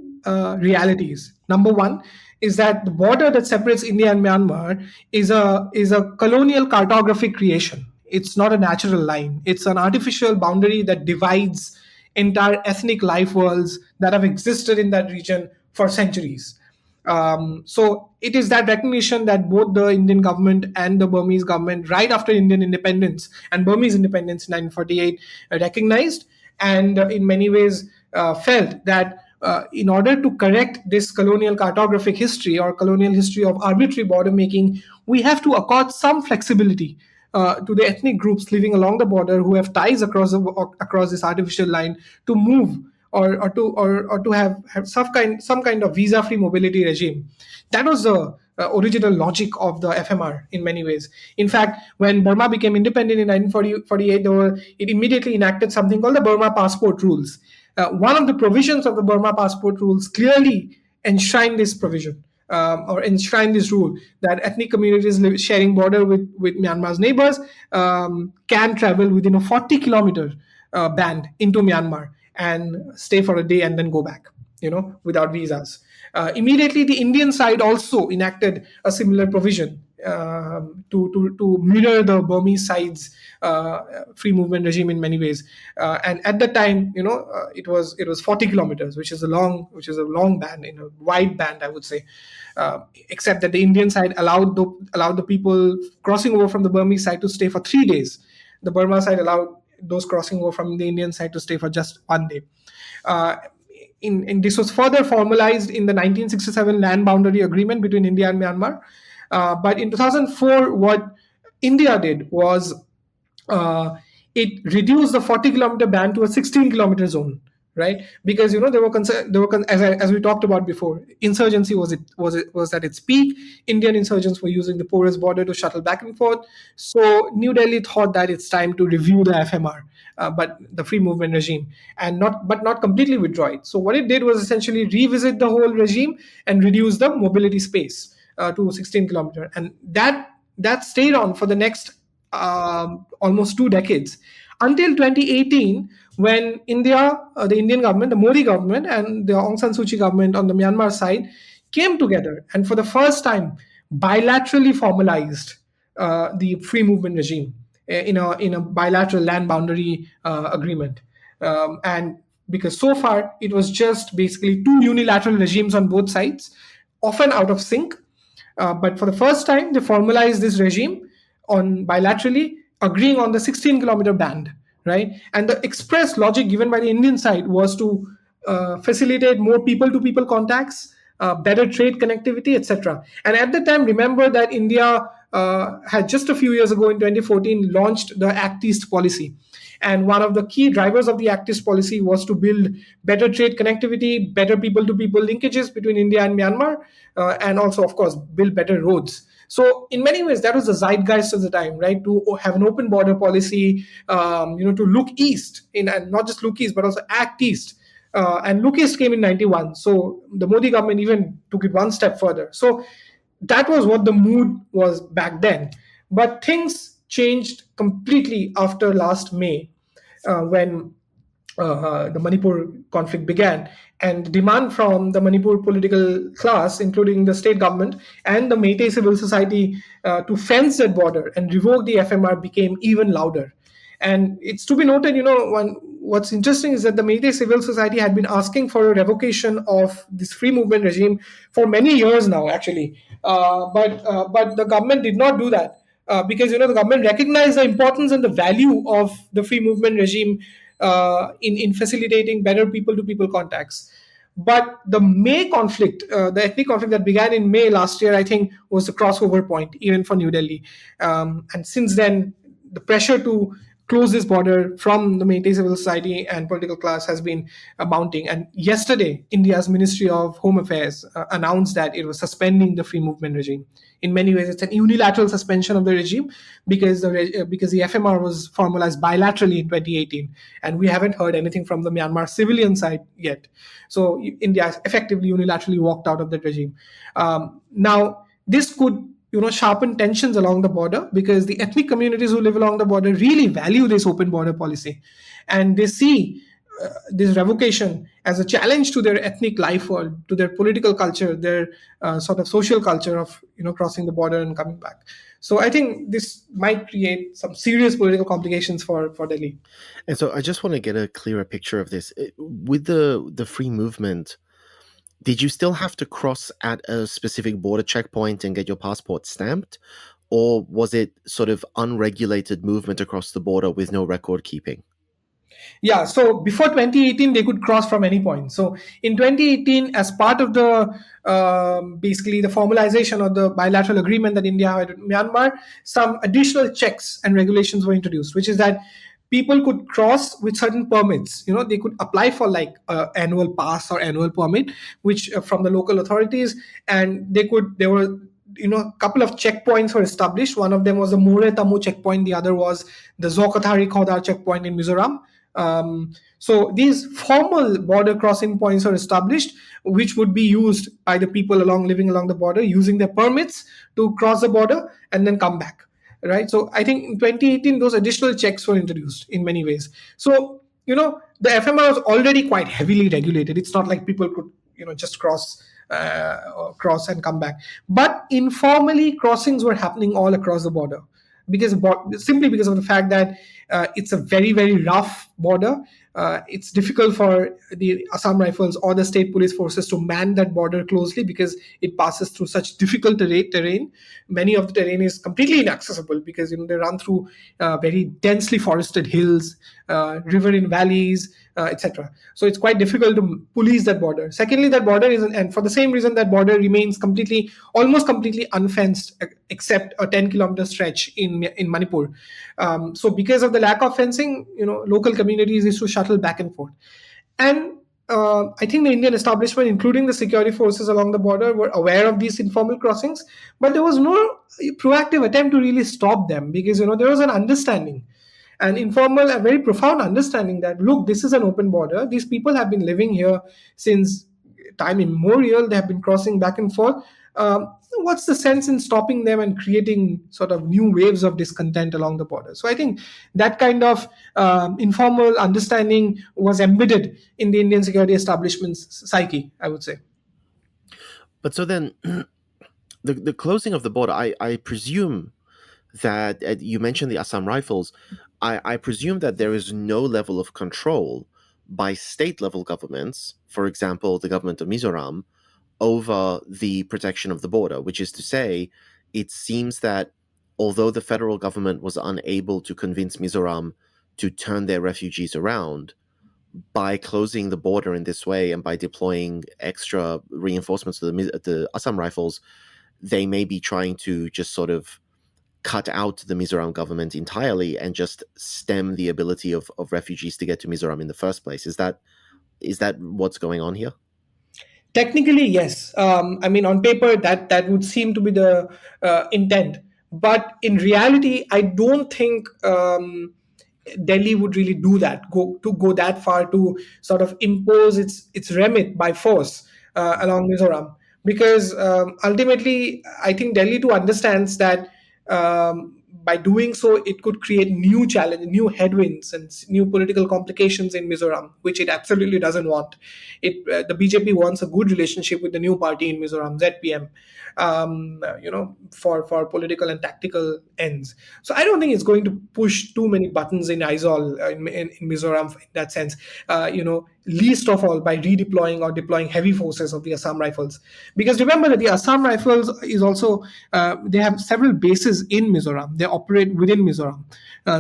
realities. Number one is that the border that separates India and Myanmar is a colonial cartographic creation. It's not a natural line. It's an artificial boundary that divides entire ethnic life worlds that have existed in that region for centuries. So it is that recognition that both the Indian government and the Burmese government, right after Indian independence and Burmese independence in 1948, recognized. and in many ways felt that in order to correct this colonial cartographic history or colonial history of arbitrary border making, we have to accord some flexibility to the ethnic groups living along the border who have ties across this artificial line to move or to have some kind of visa-free mobility regime. That was the original logic of the FMR in many ways. In fact, when Burma became independent in 1948, it immediately enacted something called the Burma Passport Rules. One of the provisions of the Burma Passport Rules clearly enshrined this provision. Or enshrine this rule that ethnic communities sharing border with Myanmar's neighbors can travel within a 40-kilometer band into Myanmar and stay for a day and then go back, without visas. Immediately, the Indian side also enacted a similar provision to mirror the Burmese side's free movement regime in many ways. And at the time, it was 40 kilometers, which is a long band, in a wide band, I would say. Except that the Indian side allowed the people crossing over from the Burmese side to stay for 3 days. The Burma side allowed those crossing over from the Indian side to stay for just 1 day. This was further formalized in the 1967 land boundary agreement between India and Myanmar. But in 2004, what India did was it reduced the 40-kilometer band to a 16-kilometer zone, right? Because as we talked about before, insurgency was at its peak. Indian insurgents were using the porous border to shuttle back and forth. So New Delhi thought that it's time to review the FMR, but the free movement regime, and not completely withdraw it. So what it did was essentially revisit the whole regime and reduce the mobility space to 16 kilometer, and that stayed on for the next almost 2 decades, until 2018, when India, the Indian government, the Modi government, and the Aung San Suu Kyi government on the Myanmar side came together and for the first time bilaterally formalized the free movement regime in a bilateral land boundary agreement. And because so far it was just basically two unilateral regimes on both sides, often out of sync. But for the first time, they formalized this regime on bilaterally agreeing on the 16-kilometer band, right? And the express logic given by the Indian side was to facilitate more people-to-people contacts, better trade connectivity, etc. And at the time, remember that India had just a few years ago in 2014 launched the Act East policy. And one of the key drivers of the Act East policy was to build better trade connectivity, better people-to-people linkages between India and Myanmar, and also, of course, build better roads. So in many ways, that was the zeitgeist of the time, right? To have an open border policy, to look east, and not just look east, but also act east. And look east came in 91. So the Modi government even took it one step further. So that was what the mood was back then. But things changed completely after last May, when the Manipur conflict began, and demand from the Manipur political class, including the state government and the Meitei civil society, to fence that border and revoke the FMR became even louder. And it's to be noted, what's interesting is that the Meitei civil society had been asking for a revocation of this free movement regime for many years now, actually. But the government did not do that. Because the government recognized the importance and the value of the free movement regime in facilitating better people-to-people contacts. But the May conflict, the ethnic conflict that began in May last year, I think was the crossover point, even for New Delhi. And since then, the pressure to close this border from the Meitei civil society and political class has been mounting. And yesterday, India's Ministry of Home Affairs announced that it was suspending the free movement regime. In many ways, it's an unilateral suspension of the regime because the FMR was formalized bilaterally in 2018, and we haven't heard anything from the Myanmar civilian side yet. So India effectively unilaterally walked out of that regime. Now, this could sharpen tensions along the border, because the ethnic communities who live along the border really value this open border policy, and they see this revocation as a challenge to their ethnic life or to their political culture, their sort of social culture of crossing the border and coming back. So I think this might create some serious political complications for Delhi. And so I just want to get a clearer picture of this. With the free movement, did you still have to cross at a specific border checkpoint and get your passport stamped? Or was it sort of unregulated movement across the border with no record keeping? Yeah, so before 2018, they could cross from any point. So in 2018, as part of the basically the formalization of the bilateral agreement that India had with Myanmar, some additional checks and regulations were introduced, which is that people could cross with certain permits. They could apply for like annual pass or annual permit, which from the local authorities, and there were a couple of checkpoints were established. One of them was the More Tamu checkpoint. The other was the Zokathari Khodar checkpoint in Mizoram. So these formal border crossing points are established, which would be used by the people living along the border, using their permits to cross the border and then come back. Right. So I think in 2018, those additional checks were introduced in many ways. So, the FMR was already quite heavily regulated. It's not like people could, just cross and come back. But informally, crossings were happening all across the border simply because of the fact that it's a very, very rough border. It's difficult for the Assam Rifles or the state police forces to man that border closely because it passes through such difficult terrain. Many of the terrain is completely inaccessible because they run through very densely forested hills, river in valleys, etc. So it's quite difficult to police that border. Secondly, that border and for the same reason, that border remains almost completely unfenced, except a 10-kilometer stretch in Manipur. So because of the lack of fencing, local communities used to shuttle back and forth. And I think the Indian establishment, including the security forces along the border, were aware of these informal crossings, but there was no proactive attempt to really stop them because, there was an understanding, an informal, a very profound understanding that, look, this is an open border. These people have been living here since time immemorial. They have been crossing back and forth. What's the sense in stopping them and creating sort of new waves of discontent along the border? So I think that kind of informal understanding was embedded in the Indian security establishment's psyche, I would say. But so then, the closing of the border, I presume that you mentioned the Assam Rifles. I presume that there is no level of control by state-level governments, for example, the government of Mizoram, over the protection of the border, which is to say, it seems that although the federal government was unable to convince Mizoram to turn their refugees around, by closing the border in this way and by deploying extra reinforcements to the Assam Rifles, they may be trying to just sort of cut out the Mizoram government entirely and just stem the ability of refugees to get to Mizoram in the first place. Is that what's going on here? Technically, yes. I mean, on paper, that would seem to be the intent. But in reality, I don't think Delhi would really do that, go that far to sort of impose its remit by force along Mizoram. Because ultimately, I think Delhi too understands that by doing so, it could create new challenge, new headwinds, and new political complications in Mizoram, which it absolutely doesn't want. The BJP wants a good relationship with the new party in Mizoram, ZPM, for political and tactical ends. So I don't think it's going to push too many buttons in Aizawl, in Mizoram in that sense. Least of all by redeploying or deploying heavy forces of the Assam Rifles. Because remember that the Assam Rifles is also, they have several bases in Mizoram. They operate within Mizoram.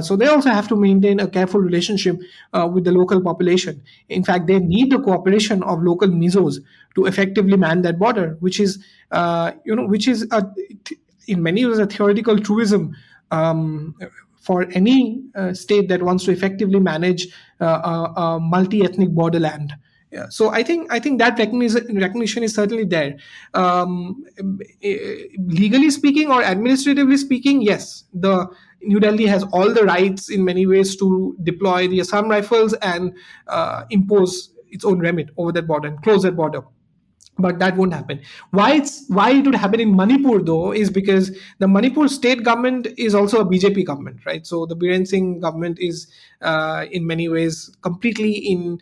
So they also have to maintain a careful relationship with the local population. In fact, they need the cooperation of local Mizos to effectively man that border, which is in many ways a theoretical truism for any state that wants to effectively manage a multi-ethnic borderland. Yeah. So I think that recognition is certainly there. Legally speaking or administratively speaking, yes, the New Delhi has all the rights in many ways to deploy the Assam Rifles and impose its own remit over that border and close that border. But that won't happen. Why it would happen in Manipur though is because the Manipur state government is also a BJP government, right? So the Biren Singh government is in many ways completely in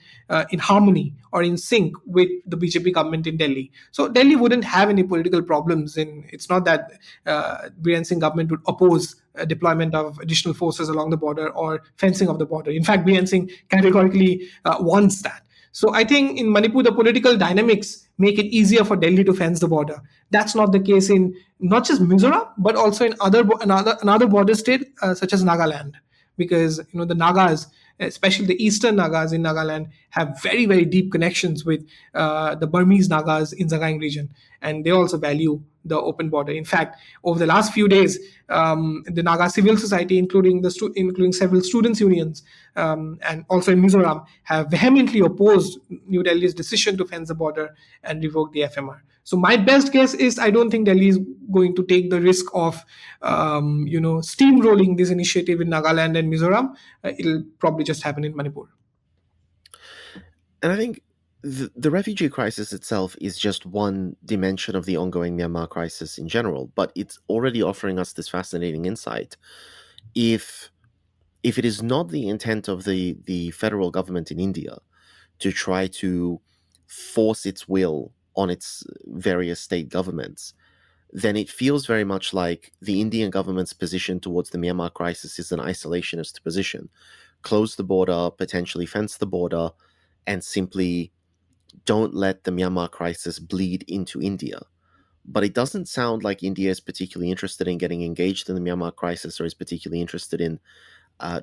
harmony or in sync with the BJP government in Delhi. So Delhi wouldn't have any political problems. It's not that Biren Singh government would oppose deployment of additional forces along the border or fencing of the border. In fact, Biren Singh categorically wants that. So I think in Manipur, the political dynamics make it easier for Delhi to fence the border. That's not the case in not just Mizoram, but also in another border state such as Nagaland, because the Nagas especially the eastern Nagas in Nagaland, have very, very deep connections with the Burmese Nagas in Sagaing region, and they also value the open border. In fact, over the last few days, the Naga civil society, including several students' unions, and also in Mizoram, have vehemently opposed New Delhi's decision to fence the border and revoke the FMR. So my best guess is I don't think Delhi is going to take the risk of, steamrolling this initiative in Nagaland and Mizoram. It'll probably just happen in Manipur. And I think the refugee crisis itself is just one dimension of the ongoing Myanmar crisis in general, but it's already offering us this fascinating insight. If it is not the intent of the federal government in India to try to force its will on its various state governments, then it feels very much like the Indian government's position towards the Myanmar crisis is an isolationist position. Close the border, potentially fence the border, and simply don't let the Myanmar crisis bleed into India. But it doesn't sound like India is particularly interested in getting engaged in the Myanmar crisis, or is particularly interested in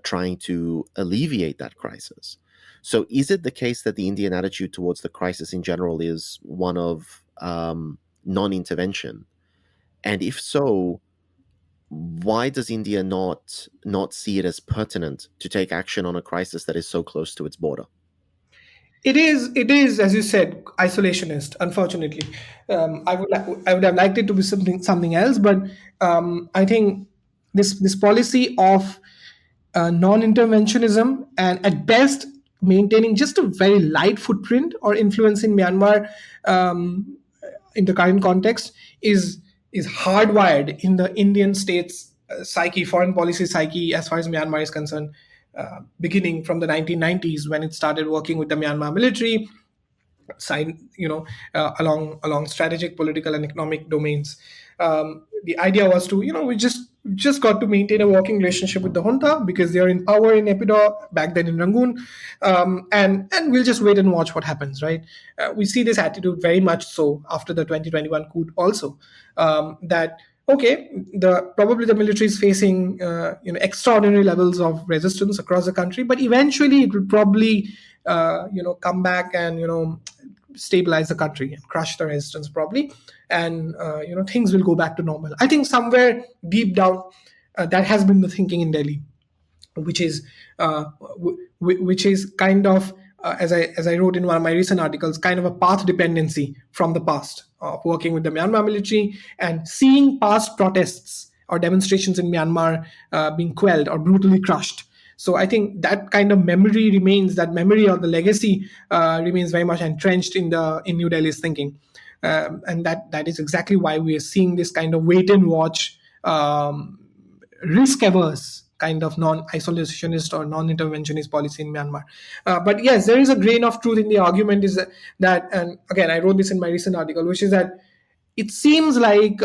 trying to alleviate that crisis. So is it the case that the Indian attitude towards the crisis in general is one of non-intervention? And if so, why does India not see it as pertinent to take action on a crisis that is so close to its border? It is, as you said, isolationist. Unfortunately, I would have liked it to be something else, but I think this policy of non-interventionism, and at best maintaining just a very light footprint or influence in Myanmar, in the current context, is hardwired in the Indian state's psyche, foreign policy psyche, as far as Myanmar is concerned. Beginning from the 1990s, when it started working with the Myanmar military, along strategic, political, and economic domains. The idea was to, we just got to maintain a working relationship with the junta because they are in power in Epidaw, back then in Rangoon, and we'll just wait and watch what happens, right? We see this attitude very much so after the 2021 coup also, that okay, probably the military is facing extraordinary levels of resistance across the country, but eventually it will probably come back and stabilize the country and crush the resistance probably, and things will go back to normal. I think somewhere deep down that has been the thinking in Delhi, which is kind of as I wrote in one of my recent articles, kind of a path dependency from the past of working with the Myanmar military and seeing past protests or demonstrations in Myanmar being quelled or brutally crushed. So I think that kind of memory remains, that memory or the legacy remains very much entrenched in New Delhi's thinking. And that is exactly why we are seeing this kind of wait and watch, risk-averse kind of non-isolationist or non-interventionist policy in Myanmar. But yes, there is a grain of truth in the argument is that, and again, I wrote this in my recent article, which is that it seems like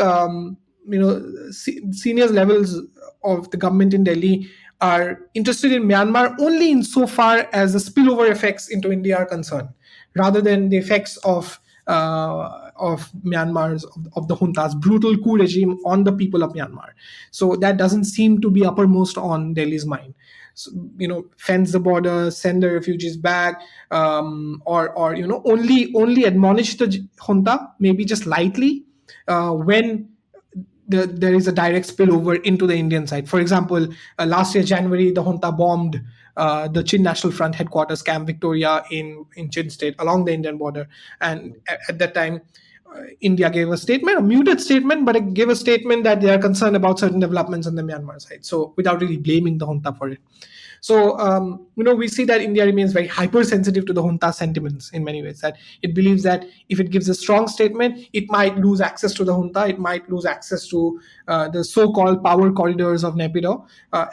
senior levels of the government in Delhi are interested in Myanmar only insofar as the spillover effects into India are concerned, rather than the effects of Myanmar's, of the junta's brutal coup regime on the people of Myanmar. So that doesn't seem to be uppermost on Delhi's mind. So, fence the border, send the refugees back, or only admonish the junta, maybe just lightly, when there is a direct spillover into the Indian side. For example, last year, January, the junta bombed the Chin National Front headquarters, Camp Victoria in Chin State, along the Indian border. And at that time, India gave a statement, a muted statement, but it gave a statement that they are concerned about certain developments on the Myanmar side. So without really blaming the junta for it. So, we see that India remains very hypersensitive to the junta sentiments in many ways, that it believes that if it gives a strong statement, it might lose access to the junta, it might lose access to the so-called power corridors of Naypyidaw,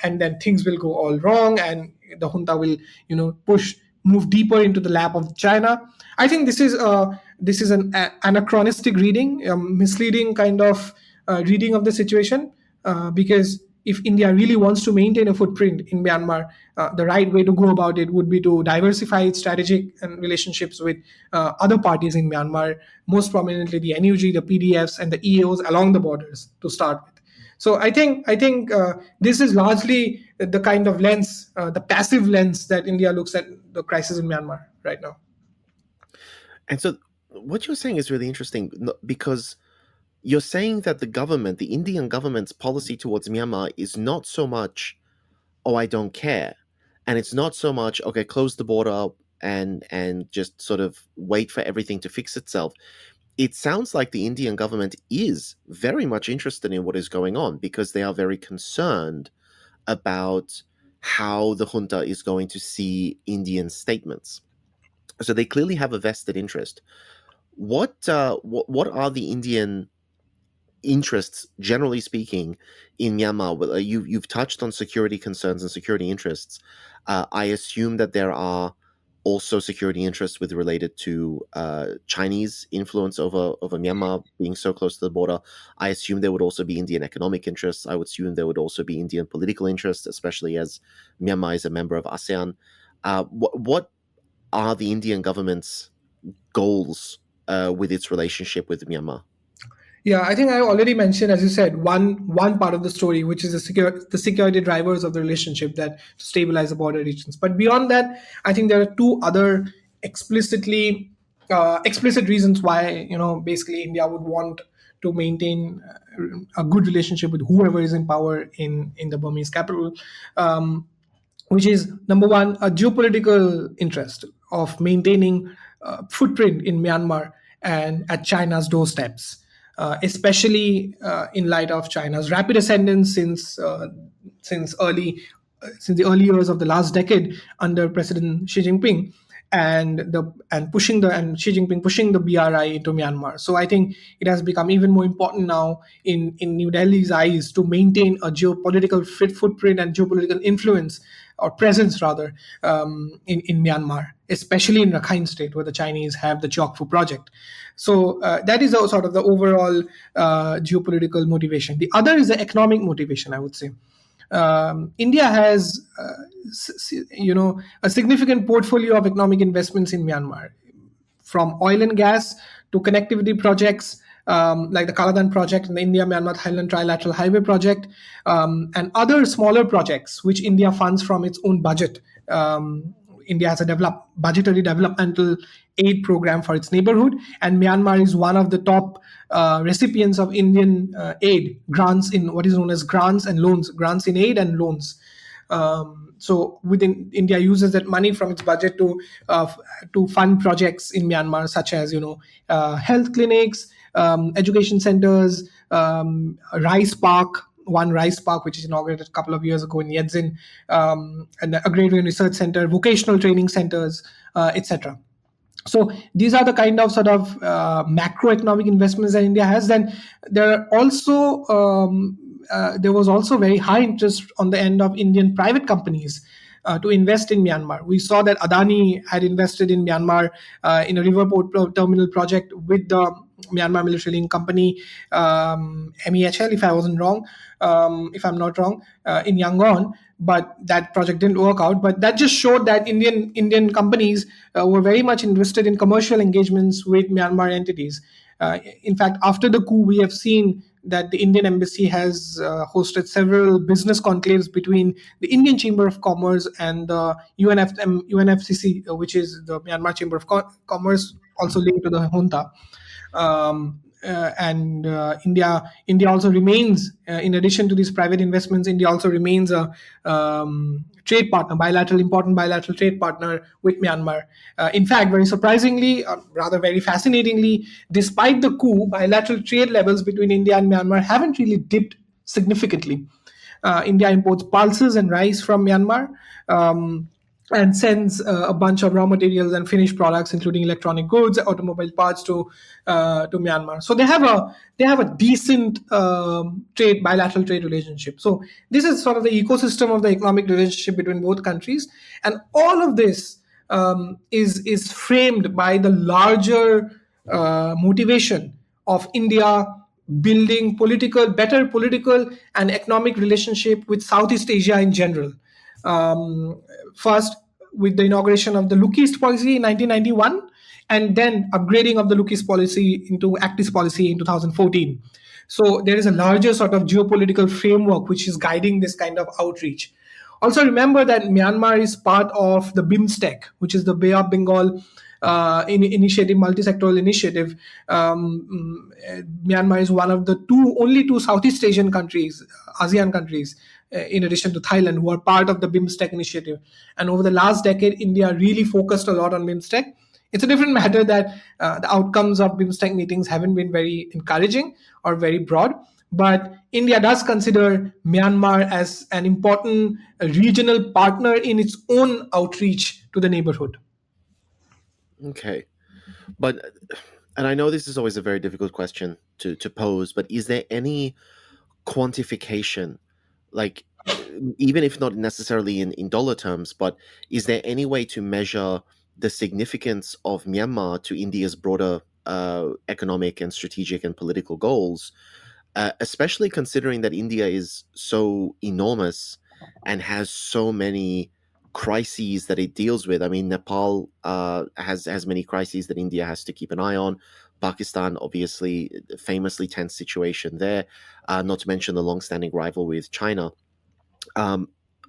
and then things will go all wrong, and the junta will, move deeper into the lap of China. I think this is an anachronistic reading, misleading kind of reading of the situation, because if India really wants to maintain a footprint in Myanmar, the right way to go about it would be to diversify its strategic and relationships with other parties in Myanmar, most prominently the NUG, the PDFs, and the EAOs along the borders to start with. So I think this is largely the kind of lens, the passive lens that India looks at the crisis in Myanmar right now. And so what you're saying is really interesting, because you're saying that the Indian government's policy towards Myanmar is not so much, oh, I don't care. And it's not so much, okay, close the border up and just sort of wait for everything to fix itself. It sounds like the Indian government is very much interested in what is going on, because they are very concerned about how the junta is going to see Indian statements. So they clearly have a vested interest. What are the Indian interests, generally speaking, in Myanmar? You've touched on security concerns and security interests. I assume that there are also security interests related to Chinese influence over Myanmar being so close to the border. I assume there would also be Indian economic interests. I would assume there would also be Indian political interests, especially as Myanmar is a member of ASEAN. What are the Indian government's goals with its relationship with Myanmar? Yeah, I think I already mentioned, as you said, one part of the story, which is the security drivers of the relationship that to stabilize the border regions. But beyond that, I think there are two other explicit reasons why basically India would want to maintain a good relationship with whoever is in power in the Burmese capital. Which is, number one, a geopolitical interest of maintaining footprint in Myanmar and at China's doorsteps. Especially in light of China's rapid ascendance since the early years of the last decade under President Xi Jinping, and Xi Jinping pushing the BRI into Myanmar. So I think it has become even more important now in New Delhi's eyes to maintain a geopolitical footprint and geopolitical influence, or presence rather, in Myanmar, especially in Rakhine State, where the Chinese have the Chokfu project. So that is sort of the overall geopolitical motivation. The other is the economic motivation, I would say. India has, a significant portfolio of economic investments in Myanmar, from oil and gas to connectivity projects, like the Kaladan project and the India-Myanmar-Thailand trilateral highway project, and other smaller projects which India funds from its own budget. India has a budgetary developmental aid program for its neighborhood, and Myanmar is one of the top recipients of Indian aid grants in what is known as grants and loans, grants in aid and loans. So within India uses that money from its budget to fund projects in Myanmar, such as health clinics, education centers, rice park which is inaugurated a couple of years ago in Yedzin, and the agrarian research center, vocational training centers, etc. So these are the kind of sort of macroeconomic investments that India has. Then there was also very high interest on the end of Indian private companies to invest in Myanmar. We saw that Adani had invested in Myanmar in a riverport terminal project with the Myanmar Military Link Company, MEHL, if I'm not wrong, in Yangon. But that project didn't work out. But that just showed that Indian companies were very much interested in commercial engagements with Myanmar entities. In fact, after the coup, we have seen that the Indian embassy has hosted several business conclaves between the Indian Chamber of Commerce and the UNFCC, which is the Myanmar Chamber of Commerce, also linked to the junta. India also remains, in addition to these private investments, India also remains a trade partner, important bilateral trade partner with Myanmar. In fact, very surprisingly, rather very fascinatingly, despite the coup, bilateral trade levels between India and Myanmar haven't really dipped significantly. India imports pulses and rice from Myanmar, and sends a bunch of raw materials and finished products, including electronic goods, automobile parts, to Myanmar. So they have a decent bilateral trade relationship. So this is sort of the ecosystem of the economic relationship between both countries, and all of this is framed by the larger motivation of India building better political and economic relationship with Southeast Asia in general. First, with the inauguration of the Look East policy in 1991, and then upgrading of the Look East policy into Act East policy in 2014. So there is a larger sort of geopolitical framework which is guiding this kind of outreach. Also remember that Myanmar is part of the BIMSTEC, which is the Bay of Bengal initiative, multi-sectoral initiative. Myanmar is one of the only two Southeast Asian countries, ASEAN countries, in addition to Thailand, who are part of the BIMSTEC initiative. And over the last decade, India really focused a lot on BIMSTEC. It's a different matter that the outcomes of BIMSTEC meetings haven't been very encouraging or very broad. But India does consider Myanmar as an important regional partner in its own outreach to the neighborhood. Okay. But, and I know this is always a very difficult question to pose, but is there any quantification, like, even if not necessarily in dollar terms, but is there any way to measure the significance of Myanmar to India's broader economic and strategic and political goals, especially considering that India is so enormous and has so many crises that it deals with? I mean, Nepal has many crises that India has to keep an eye on. Pakistan, obviously, famously tense situation there, not to mention the long-standing rival with China.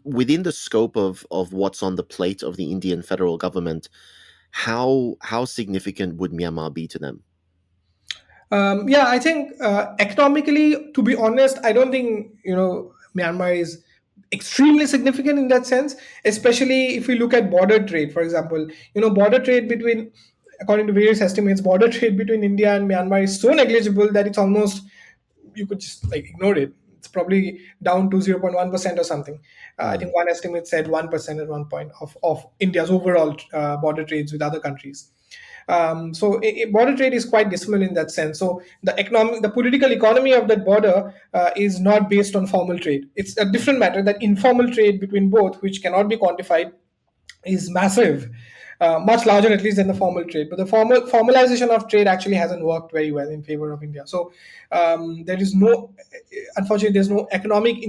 Within the scope of what's on the plate of the Indian federal government, how significant would Myanmar be to them? Yeah, I think economically, to be honest, I don't think Myanmar is extremely significant in that sense. Especially if we look at border trade, for example, border trade between, according to various estimates, border trade between India and Myanmar is so negligible that it's almost, you could just like ignore it. It's probably down to 0.1% or something. I think one estimate said 1% at one point of India's overall border trades with other countries. So border trade is quite dismal in that sense. So the political economy of that border is not based on formal trade. It's a different matter that informal trade between both, which cannot be quantified, is massive, much larger at least than the formal trade. But the formalization of trade actually hasn't worked very well in favor of India. So there is unfortunately, there's no economic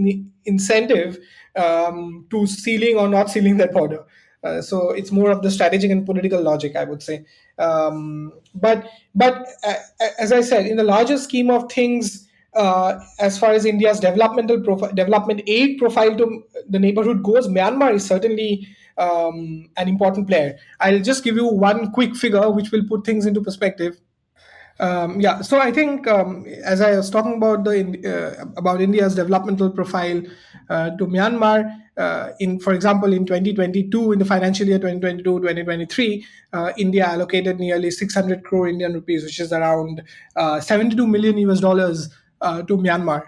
incentive to sealing or not sealing that border. So it's more of the strategic and political logic, I would say. But as I said, in the larger scheme of things, as far as India's development aid profile to the neighborhood goes, Myanmar is certainly an important player. I'll just give you one quick figure which will put things into perspective. So I think as I was talking about about India's developmental profile to Myanmar, for example, in 2022, in the financial year 2022-2023, India allocated nearly 600 crore Indian rupees, which is around 72 million US dollars to Myanmar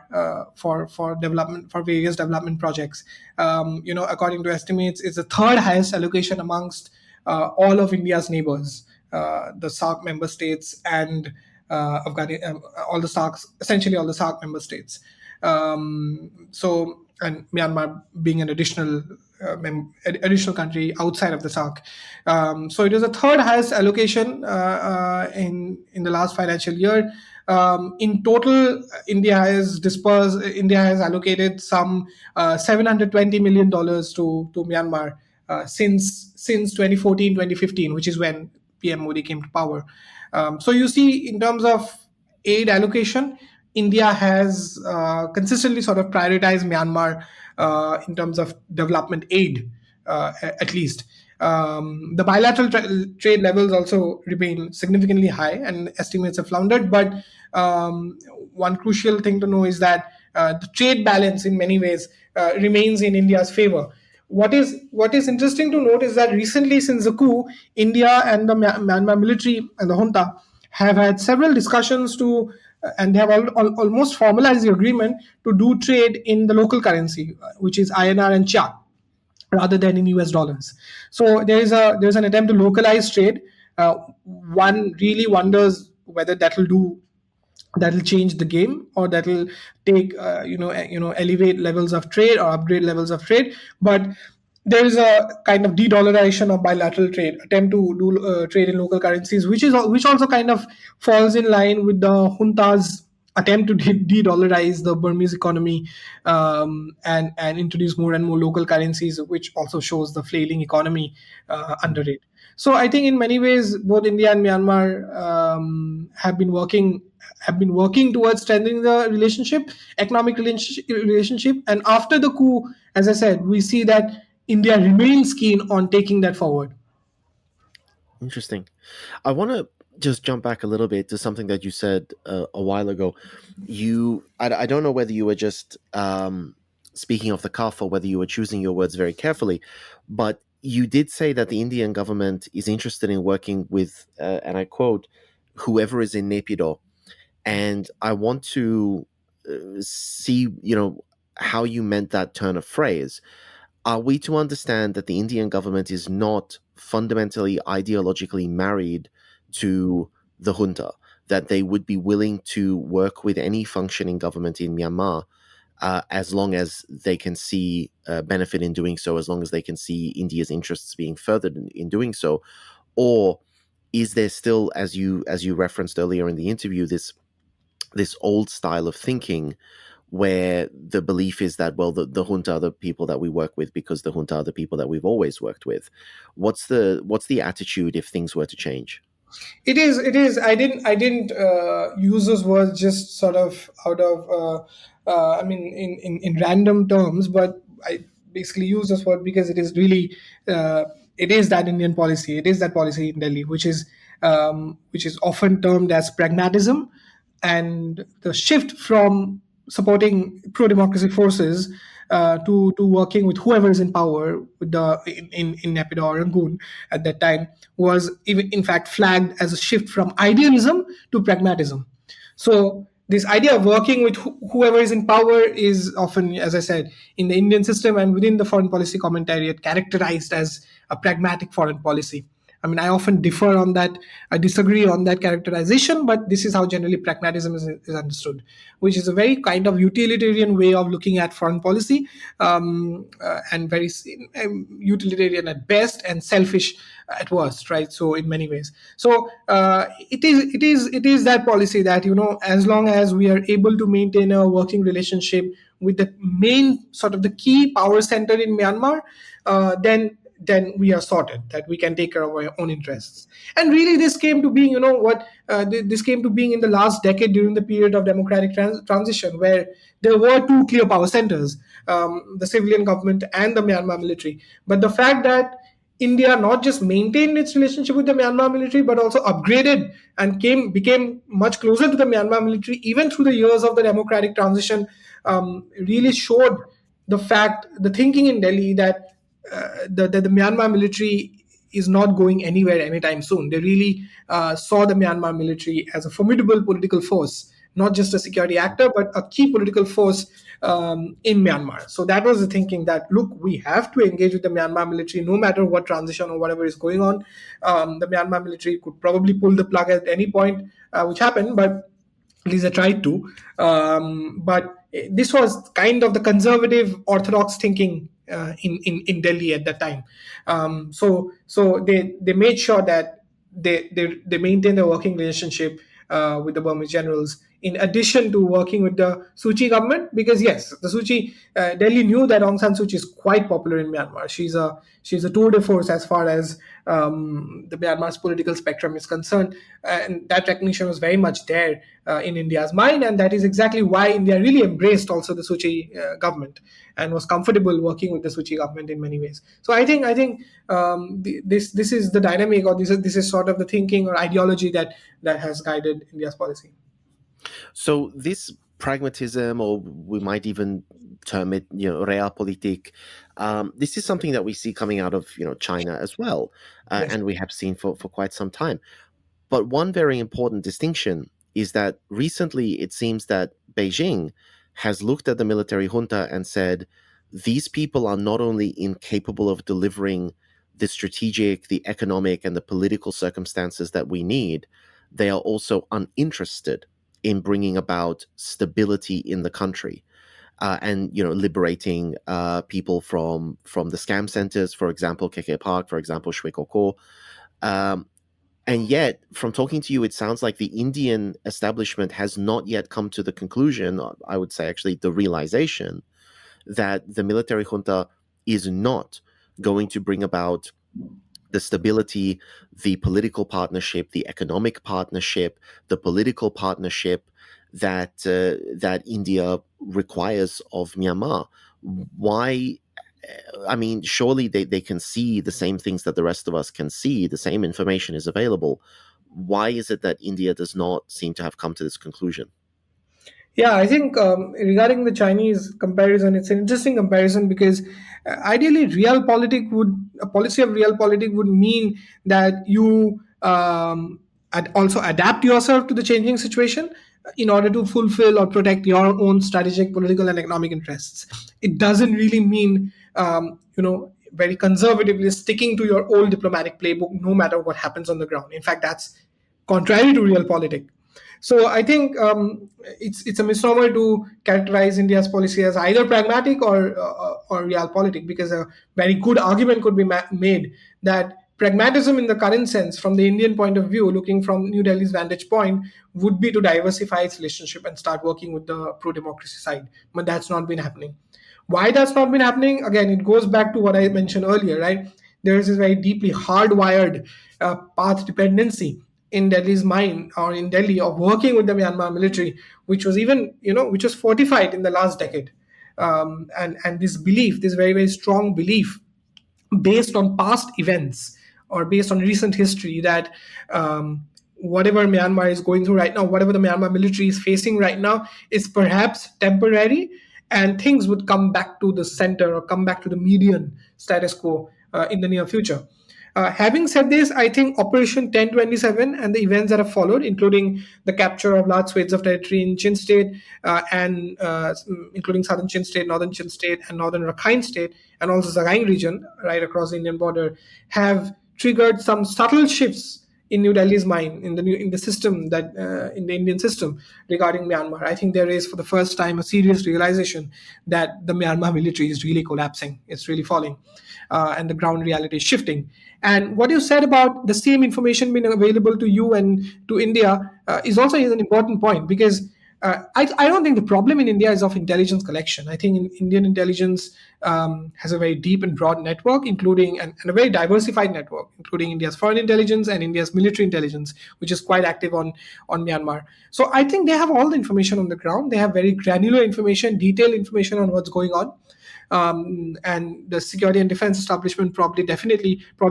for development, for various development projects. According to estimates, it's the third highest allocation amongst all of India's neighbors. The SAARC member states and Afghanistan, essentially all the SAARC member states. And Myanmar being an additional country outside of the SAARC. So it is the third highest allocation in the last financial year. In total, India has allocated some $720 million to Myanmar since 2014-2015, which is when PM Modi came to power. So you see, in terms of aid allocation, India has consistently sort of prioritized Myanmar in terms of development aid, at least. The bilateral trade levels also remain significantly high, and estimates have floundered. But one crucial thing to know is that the trade balance, in many ways, remains in India's favor. What is interesting to note is that recently, since the coup, India and the Myanmar military and the junta have had several discussions and they have almost formalized the agreement to do trade in the local currency, which is INR and Chia, rather than in US dollars. So there's an attempt to localize trade. One really wonders whether that'll change the game, or that'll take elevate levels of trade or upgrade levels of trade. But there is a kind of de-dollarization of bilateral trade, attempt to do trade in local currencies, which also kind of falls in line with the junta's attempt to de-dollarize the Burmese economy and introduce more and more local currencies, which also shows the flailing economy under it. So I think in many ways, both India and Myanmar have been working have been working towards strengthening the economic relationship. And after the coup, as I said, we see that India remains keen on taking that forward. Interesting. I want to just jump back a little bit to something that you said a while ago. I don't know whether you were just speaking off the cuff or whether you were choosing your words very carefully, but you did say that the Indian government is interested in working with, and I quote, whoever is in Naypyidaw. And I want to see, how you meant that turn of phrase. Are we to understand that the Indian government is not fundamentally ideologically married to the junta, that they would be willing to work with any functioning government in Myanmar as long as they can see benefit in doing so, as long as they can see India's interests being furthered in doing so? Or is there still, as you referenced earlier in the interview, this old style of thinking where the belief is that, well, the junta are the people that we work with because the junta are the people that we've always worked with? What's the attitude if things were to change? It is. I didn't use those words just sort of out of I mean, in random terms, but I basically use this word because it is really it is that Indian policy. It is that policy in Delhi, which is often termed as pragmatism, and the shift from supporting pro-democracy forces to working with whoever is in power with the in Naypyidaw or Rangoon at that time was even in fact flagged as a shift from idealism to pragmatism. So this idea of working with whoever is in power is often, as I said, in the Indian system and within the foreign policy commentariat, characterized as a pragmatic foreign policy. I mean, I often differ on that. I disagree on that characterization, but this is how generally pragmatism is understood, which is a very kind of utilitarian way of looking at foreign policy, and very utilitarian at best and selfish at worst, right? So in many ways, so it is that policy that, as long as we are able to maintain a working relationship with the main sort of the key power center in Myanmar, then we are sorted, that we can take care of our own interests. And really this came to being, this came to being in the last decade during the period of democratic transition, where there were two clear power centers, the civilian government and the Myanmar military. But the fact that India not just maintained its relationship with the Myanmar military, but also upgraded and became much closer to the Myanmar military, even through the years of the democratic transition, really showed the thinking in Delhi that the Myanmar military is not going anywhere anytime soon. They really saw the Myanmar military as a formidable political force, not just a security actor, but a key political force in Myanmar. So that was the thinking that, look, we have to engage with the Myanmar military no matter what transition or whatever is going on. The Myanmar military could probably pull the plug at any point, which happened, but at least they tried to. But this was kind of the conservative orthodox thinking in Delhi at that time. So they made sure that they maintained a working relationship with the Burmese generals, in addition to working with the Suu Kyi government, because yes, the Suu Kyi, Delhi knew that Aung San Suu Kyi is quite popular in Myanmar. She's a tour de force as far as the Myanmar's political spectrum is concerned, and that recognition was very much there in India's mind, and that is exactly why India really embraced also the Suu Kyi government and was comfortable working with the Suu Kyi government in many ways. So I think this is the dynamic, or this is sort of the thinking or ideology that has guided India's policy. So this pragmatism, or we might even term it, realpolitik, this is something that we see coming out of China as well, Yes. and we have seen for quite some time. But one very important distinction is that recently it seems that Beijing has looked at the military junta and said, these people are not only incapable of delivering the strategic, the economic, and the political circumstances that we need, they are also uninterested in bringing about stability in the country, and liberating people from the scam centers, for example, KK Park, for example, Shwe Kok Ko. And yet, from talking to you, it sounds like the Indian establishment has not yet come to the conclusion, or I would say actually the realization, that the military junta is not going to bring about the stability, the political partnership, the economic partnership, the political partnership that India requires of Myanmar. Why? I mean, surely they can see the same things that the rest of us can see. The same information is available. Why is it that India does not seem to have come to this conclusion? Yeah, I think regarding the Chinese comparison, it's an interesting comparison because ideally, a policy of realpolitik would mean that you also adapt yourself to the changing situation in order to fulfill or protect your own strategic, political, and economic interests. It doesn't really mean, very conservatively sticking to your old diplomatic playbook, no matter what happens on the ground. In fact, that's contrary to realpolitik. So I think it's a misnomer to characterize India's policy as either pragmatic or realpolitik, because a very good argument could be made that pragmatism in the current sense, from the Indian point of view, looking from New Delhi's vantage point, would be to diversify its relationship and start working with the pro-democracy side. But that's not been happening. Why that's not been happening? Again, it goes back to what I mentioned earlier, right? There is this very deeply hardwired path dependency in Delhi's mind, or in Delhi, of working with the Myanmar military, which was which was fortified in the last decade. And this belief, this very, very strong belief, based on past events or based on recent history, that whatever Myanmar is going through right now, whatever the Myanmar military is facing right now, is perhaps temporary, and things would come back to the center or come back to the median status quo in the near future. Having said this, I think Operation 1027 and the events that have followed, including the capture of large swathes of territory in Chin State, and including southern Chin State, northern Chin State, and northern Rakhine State, and also Sagaing region, right across the Indian border, have triggered some subtle shifts in New Delhi's mind, in the system, that in the Indian system, regarding Myanmar. I think there is, for the first time, a serious realization that the Myanmar military is really collapsing. It's really falling, and the ground reality is shifting. And what you said about the same information being available to you and to India is also an important point, because I don't think the problem in India is of intelligence collection. I think Indian intelligence has a very deep and broad network, including and a very diversified network, including India's foreign intelligence and India's military intelligence, which is quite active on Myanmar. So I think they have all the information on the ground. They have very granular information, detailed information on what's going on. And the security and defense establishment probably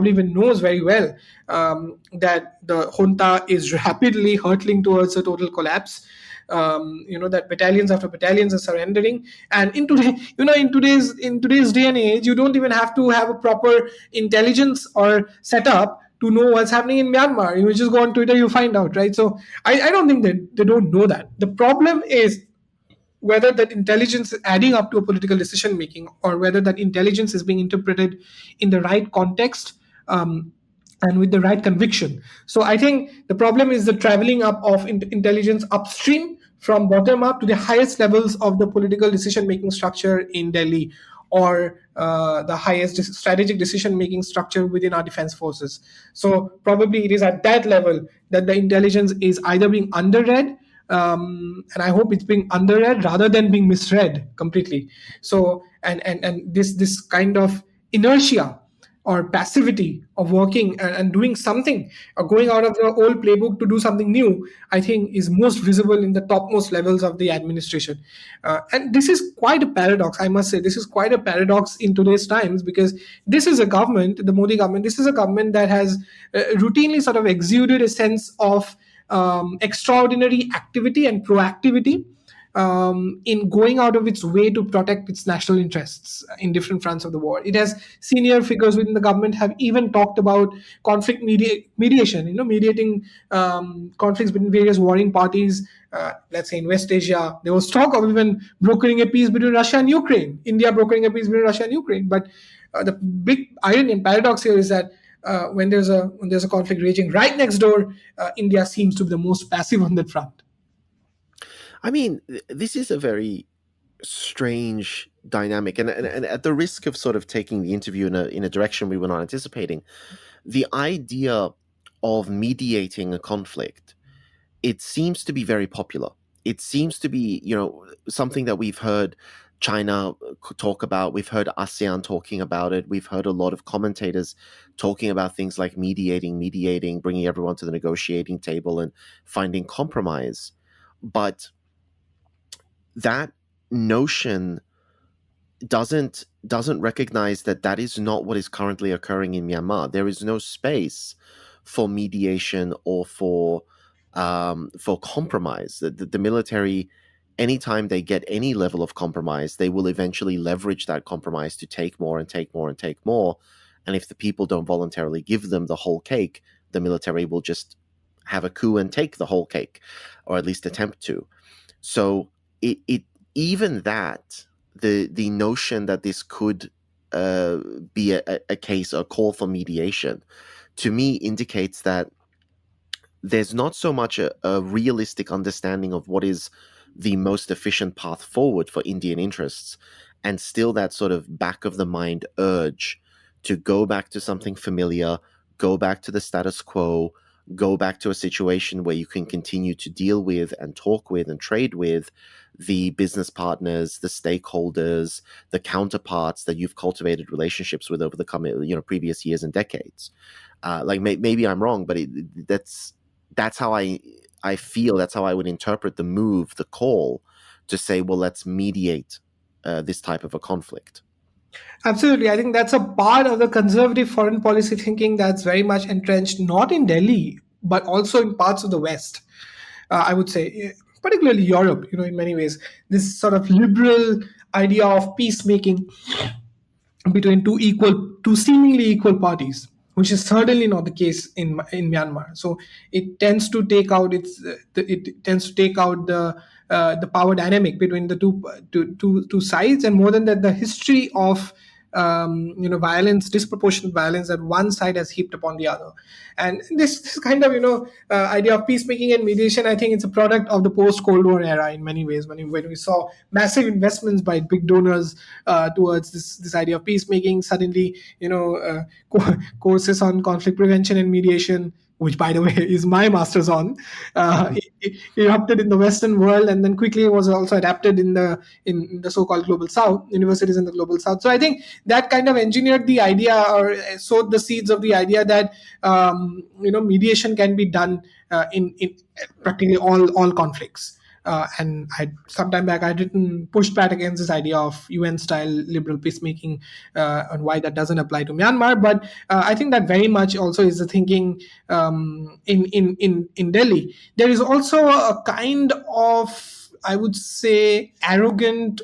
even knows very well that the junta is rapidly hurtling towards a total collapse. That battalions after battalions are surrendering, and in today's day and age, you don't even have to have a proper intelligence or setup to know what's happening in Myanmar. You just go on Twitter, you find out, right? So I don't think that they don't know that. The problem is whether that intelligence is adding up to a political decision making, or whether that intelligence is being interpreted in the right context, and with the right conviction. So I think the problem is the traveling up of intelligence upstream, from bottom up, to the highest levels of the political decision making structure in Delhi, or the highest strategic decision making structure within our defense forces. So probably it is at that level that the intelligence is either being underread, and I hope it's being underread rather than being misread completely. So and this kind of inertia or passivity of working and doing something, or going out of the old playbook to do something new, I think is most visible in the topmost levels of the administration. And this is quite a paradox, I must say. This is quite a paradox in today's times, because this is a government, the Modi government, this is a government that has routinely sort of exuded a sense of extraordinary activity and proactivity in going out of its way to protect its national interests in different fronts of the war. It has senior figures within the government have even talked about conflict mediation, mediating conflicts between various warring parties. Let's say in West Asia, there was talk of even brokering a peace between Russia and Ukraine, India brokering a peace between Russia and Ukraine. But the big irony and paradox here is that when there's a conflict raging right next door, India seems to be the most passive on that front. I mean, this is a very strange dynamic, and at the risk of sort of taking the interview in a direction we were not anticipating, the idea of mediating a conflict, it seems to be very popular. It seems to be, something that we've heard China talk about, we've heard ASEAN talking about it, we've heard a lot of commentators talking about things like mediating, bringing everyone to the negotiating table and finding compromise. But that notion doesn't recognize that that is not what is currently occurring in Myanmar. There is no space for mediation or for compromise. The military, anytime they get any level of compromise, they will eventually leverage that compromise to take more and take more and take more. And if the people don't voluntarily give them the whole cake, the military will just have a coup and take the whole cake, or at least attempt to. So it even that, the notion that this could be a case, a call for mediation, to me indicates that there's not so much a realistic understanding of what is the most efficient path forward for Indian interests, and still that sort of back of the mind urge to go back to something familiar, go back to the status quo, go back to a situation where you can continue to deal with and talk with and trade with the business partners, the stakeholders, the counterparts that you've cultivated relationships with over the previous years and decades. Maybe I'm wrong, but that's how I feel. That's how I would interpret the move, the call to say, well, let's mediate this type of a conflict. Absolutely. I think that's a part of the conservative foreign policy thinking that's very much entrenched, not in Delhi, but also in parts of the West. I would say, particularly Europe, in many ways, this sort of liberal idea of peacemaking between two seemingly equal parties, which is certainly not the case in Myanmar. So it tends to take out the power dynamic between the two sides, and more than that, the history of violence, disproportionate violence that one side has heaped upon the other. And this kind of idea of peacemaking and mediation, I think it's a product of the post-Cold War era in many ways, when we saw massive investments by big donors towards this idea of peacemaking. Suddenly, courses on conflict prevention and mediation, which, by the way, is my master's on, it erupted in the Western world, and then quickly was also adapted in the so-called global South, universities in the global South. So I think that kind of engineered the idea, or sowed the seeds of the idea that mediation can be done in practically all conflicts. And some time back, I'd pushed back against this idea of UN-style liberal peacemaking, and why that doesn't apply to Myanmar. But I think that very much also is the thinking in Delhi. There is also a kind of, I would say, arrogant,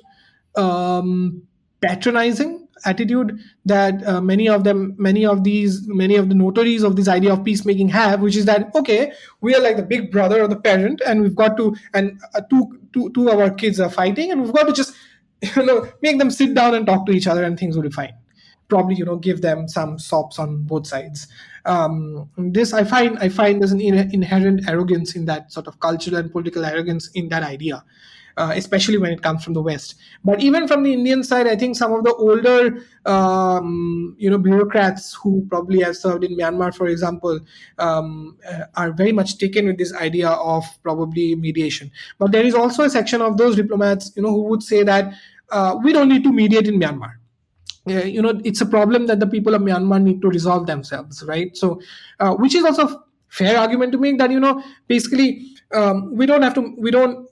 patronizing attitude that many of the notaries of this idea of peacemaking have, which is that, okay, we are like the big brother or the parent, and we've got to, and two of our kids are fighting, and we've got to just make them sit down and talk to each other, and things will be fine. Probably give them some sops on both sides. This I find there's an inherent arrogance in that, sort of cultural and political arrogance in that idea. Especially when it comes from the West. But even from the Indian side, I think some of the older, bureaucrats who probably have served in Myanmar, for example, are very much taken with this idea of probably mediation. But there is also a section of those diplomats, who would say that we don't need to mediate in Myanmar. It's a problem that the people of Myanmar need to resolve themselves, right? So, which is also a fair argument to make, that basically we don't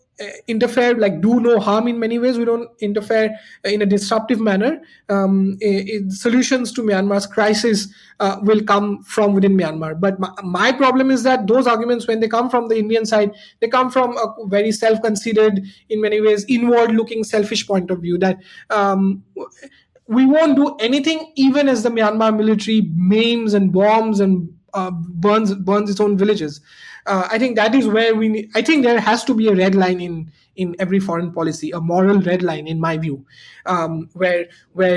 interfere, do no harm in many ways. We don't interfere in a disruptive manner. Solutions to Myanmar's crisis will come from within Myanmar. But my problem is that those arguments, when they come from the Indian side, they come from a very self-conceited, in many ways inward-looking, selfish point of view, that we won't do anything even as the Myanmar military maims and bombs and burns its own villages. I think that is where I think there has to be a red line in every foreign policy, a moral red line, in my view, where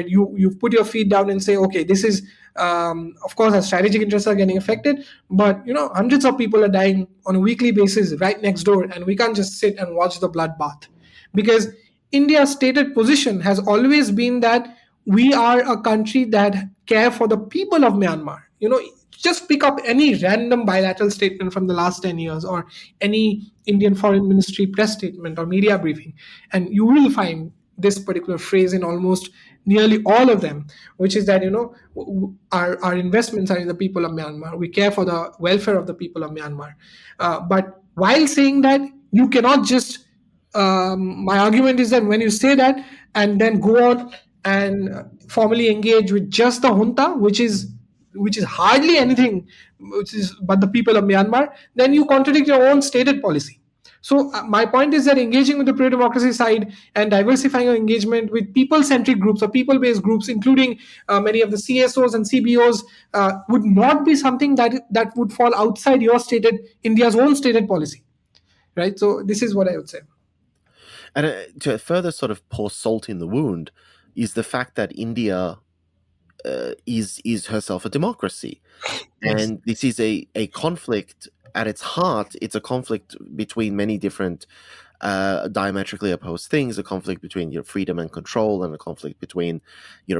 you put your feet down and say, okay, this is, of course, our strategic interests are getting affected, but hundreds of people are dying on a weekly basis right next door, and we can't just sit and watch the bloodbath. Because India's stated position has always been that we are a country that care for the people of Myanmar. Just pick up any random bilateral statement from the last 10 years, or any Indian Foreign Ministry press statement or media briefing, and you will find this particular phrase in almost nearly all of them, which is that our investments are in the people of Myanmar. We care for the welfare of the people of Myanmar. But while saying that, you cannot just my argument is that when you say that and then go on and formally engage with just the junta, which is hardly anything, which is but the people of Myanmar, then you contradict your own stated policy. So my point is that engaging with the pro-democracy side and diversifying your engagement with people-centric groups or people-based groups, including many of the CSOs and CBOs, would not be something that would fall outside your stated India's own stated policy, right? So this is what I would say. And to further sort of pour salt in the wound is the fact that India is herself a democracy. Yes. And this is a conflict at its heart. It's a conflict between many different diametrically opposed things, a conflict between freedom and control, and a conflict between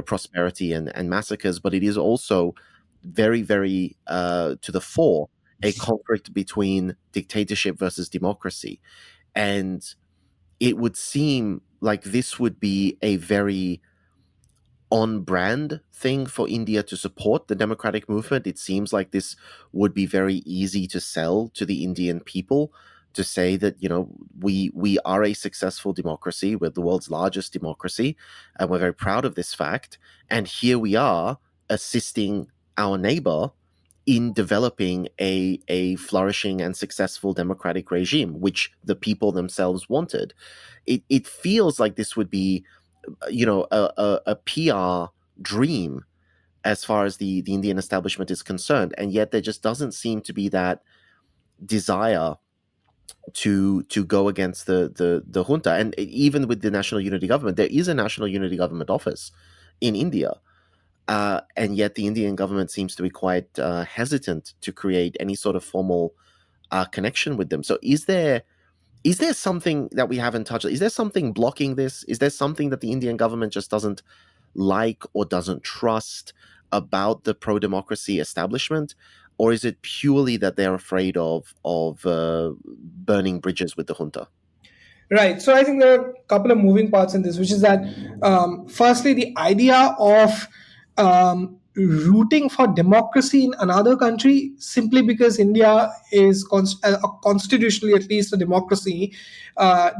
prosperity and massacres. But it is also very, very to the fore a conflict between dictatorship versus democracy. And it would seem like this would be a very on-brand thing for India to support the democratic movement. It seems like this would be very easy to sell to the Indian people, to say that we are a successful democracy, we're the world's largest democracy, and we're very proud of this fact. And here we are assisting our neighbor in developing a flourishing and successful democratic regime, which the people themselves wanted. It feels like this would be a PR dream as far as the Indian establishment is concerned, and yet there just doesn't seem to be that desire to go against the junta. And even with the National Unity Government, there is a National Unity Government office in India, and yet the Indian government seems to be quite hesitant to create any sort of formal connection with them. So is there something that we haven't touched on? Is there something blocking this? Is there something that the Indian government just doesn't like or doesn't trust about the pro-democracy establishment? Or is it purely that they're afraid of burning bridges with the junta? Right. So I think there are a couple of moving parts in this, which is that firstly, the idea of rooting for democracy in another country simply because India is constitutionally at least a democracy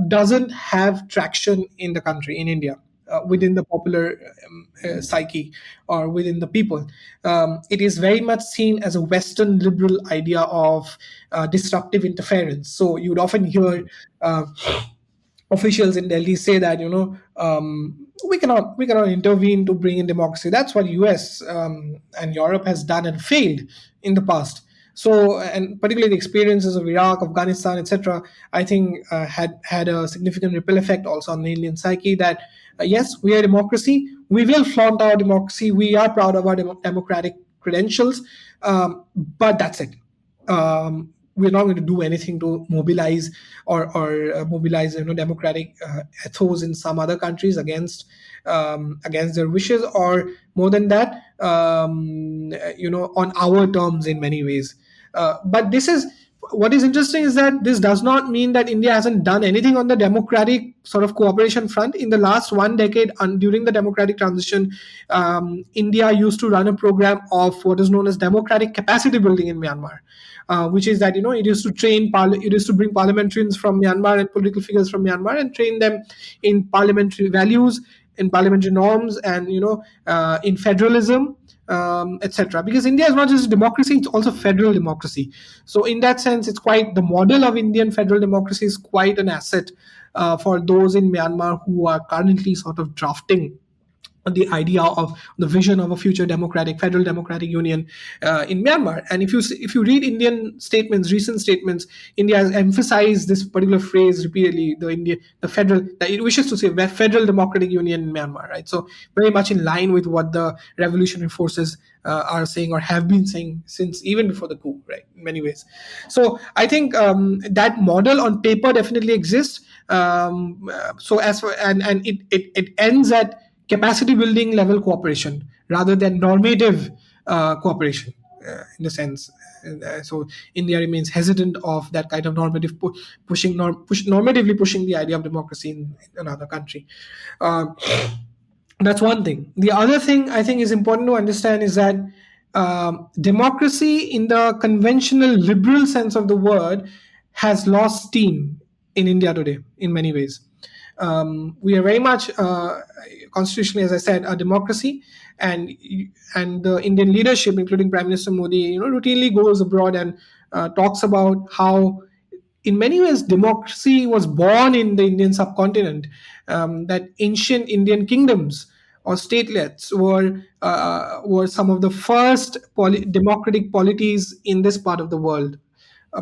doesn't have traction in the country, in India. Within the popular psyche or within the people. It is very much seen as a Western liberal idea of disruptive interference. So you would often hear officials in Delhi say that we cannot intervene to bring in democracy. That's what US and Europe has done and failed in the past. So, and particularly the experiences of Iraq, Afghanistan, etc., I think had a significant ripple effect also on the Indian psyche that yes, we are a democracy. We will flaunt our democracy. We are proud of our democratic credentials, but that's it. We're not going to do anything to mobilize or mobilize democratic ethos in some other countries against their wishes, or more than that, on our terms in many ways. But this is what is interesting is that this does not mean that India hasn't done anything on the democratic sort of cooperation front. In the last 1 decade, during the democratic transition, India used to run a program of what is known as democratic capacity building in Myanmar, which is that it used to it used to bring parliamentarians from Myanmar and political figures from Myanmar and train them in parliamentary values, in parliamentary norms, and in federalism, etc. Because India is not just democracy; it's also federal democracy. So, in that sense, it's quite the model of Indian federal democracy is quite an asset for those in Myanmar who are currently sort of drafting the idea of the vision of a future federal democratic union in Myanmar. And if you read Indian statements, recent statements, India has emphasized this particular phrase repeatedly: that it wishes to say federal democratic union in Myanmar, right? So very much in line with what the revolutionary forces are saying or have been saying since even before the coup, right? In many ways. So I think that model on paper definitely exists. So as for and it ends at capacity building level cooperation rather than normative cooperation. in the sense. So India remains hesitant of that kind of normatively pushing the idea of democracy in another country. That's one thing. The other thing I think is important to understand is that democracy, in the conventional liberal sense of the word, has lost steam in India today in many ways. We are very much constitutionally, as I said, a democracy, and the Indian leadership, including Prime Minister Modi, routinely goes abroad and talks about how, in many ways, democracy was born in the Indian subcontinent. That ancient Indian kingdoms or statelets were some of the first democratic polities in this part of the world,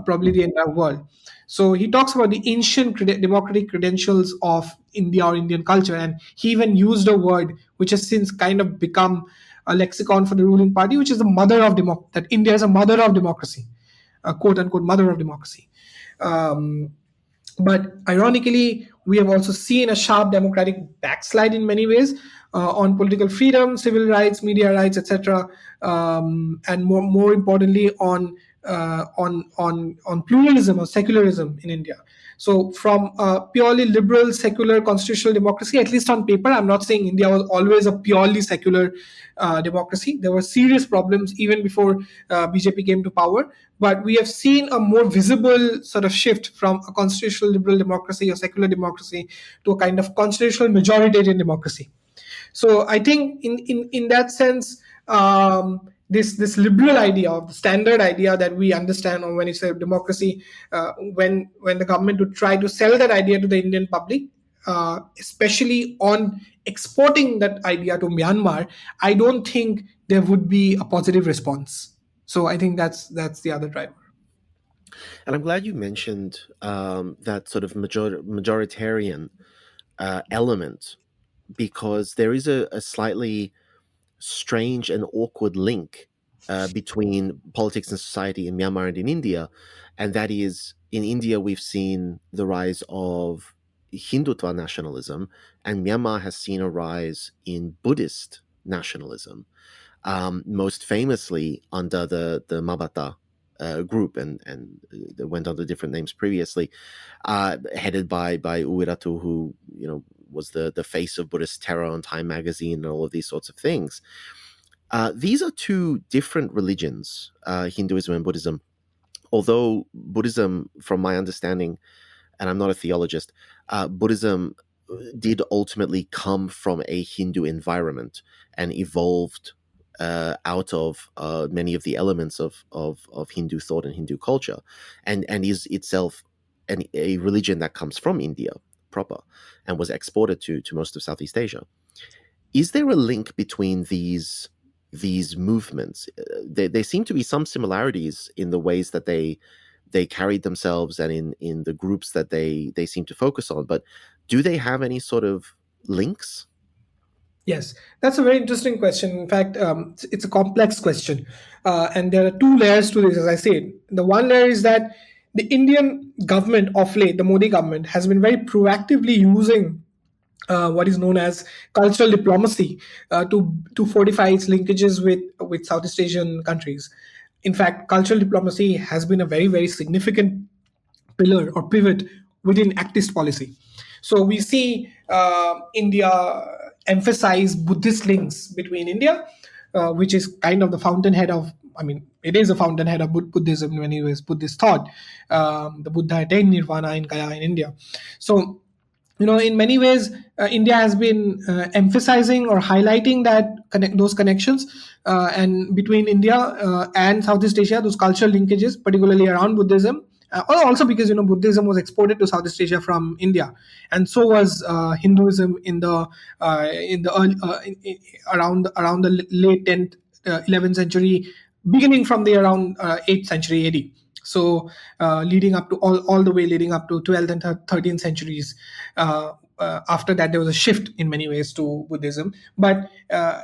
probably the entire world. So he talks about the ancient democratic credentials of India or Indian culture, and he even used a word which has since kind of become a lexicon for the ruling party, which is the mother of that India is a mother of democracy, a quote unquote mother of democracy. But ironically, we have also seen a sharp democratic backslide in many ways on political freedom, civil rights, media rights, etc., and more importantly on pluralism or secularism in India. So from a purely liberal, secular, constitutional democracy, at least on paper, I'm not saying India was always a purely secular democracy. There were serious problems even before BJP came to power. But we have seen a more visible sort of shift from a constitutional liberal democracy or secular democracy to a kind of constitutional majoritarian democracy. So I think in that sense, this liberal idea, of the standard idea that we understand, or when it's a democracy, when the government would try to sell that idea to the Indian public, especially on exporting that idea to Myanmar, I don't think there would be a positive response. So I think that's the other driver. And I'm glad you mentioned that sort of majoritarian element, because there is a slightly strange and awkward link between politics and society in Myanmar and in India. And that is, in India, we've seen the rise of Hindutva nationalism, and Myanmar has seen a rise in Buddhist nationalism, most famously under the Mabata group, and they went under different names previously, headed by Uiratu, who was the face of Buddhist terror on Time magazine and all of these sorts of things. These are two different religions, Hinduism and Buddhism. Although Buddhism, from my understanding, and I'm not a theologist, Buddhism did ultimately come from a Hindu environment and evolved out of many of the elements of Hindu thought and Hindu culture, and is itself a religion that comes from India proper and was exported to most of Southeast Asia. Is there a link between these movements? There seem to be some similarities in the ways that they carried themselves and in the groups that they seem to focus on, but do they have any sort of links? Yes, that's a very interesting question. In fact, it's a complex question. And there are two layers to this, as I said. The one layer is that the Indian government of late, the Modi government, has been very proactively using what is known as cultural diplomacy to fortify its linkages with Southeast Asian countries. In fact, cultural diplomacy has been a very, very significant pillar or pivot within activist policy. So we see India emphasize Buddhist links between India, which is kind of the fountainhead of, it is a fountainhead of Buddhism in many ways, Buddhist thought. The Buddha attained nirvana in Gaya in India. So, in many ways, India has been emphasizing or highlighting those connections and between India and Southeast Asia, those cultural linkages, particularly around Buddhism. Also because Buddhism was exported to Southeast Asia from India, and so was Hinduism in the early, around the late 10th, 11th century, beginning from the around 8th century AD. So leading up to all the way leading up to 12th and 13th centuries. After that, there was a shift in many ways to Buddhism, but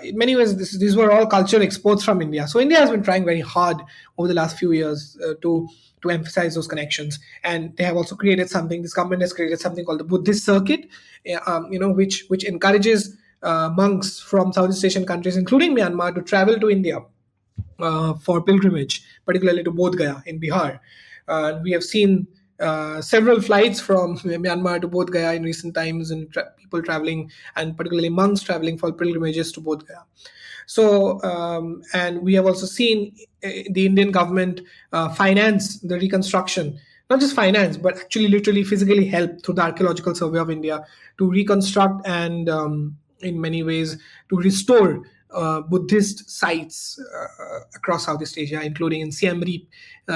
in many ways these were all cultural exports from India. So India has been trying very hard over the last few years to emphasize those connections, and they have also created something. This government has created something called the Buddhist Circuit, which encourages monks from Southeast Asian countries, including Myanmar, to travel to India for pilgrimage, particularly to Bodh Gaya in Bihar. We have seen several flights from Myanmar to Bodh Gaya in recent times, and people traveling, and particularly monks traveling for pilgrimages to Bodh Gaya. So, and we have also seen the Indian government finance the reconstruction, not just finance, but actually literally physically help through the Archaeological Survey of India to reconstruct and in many ways to restore Buddhist sites across Southeast Asia, including in Siem Reap,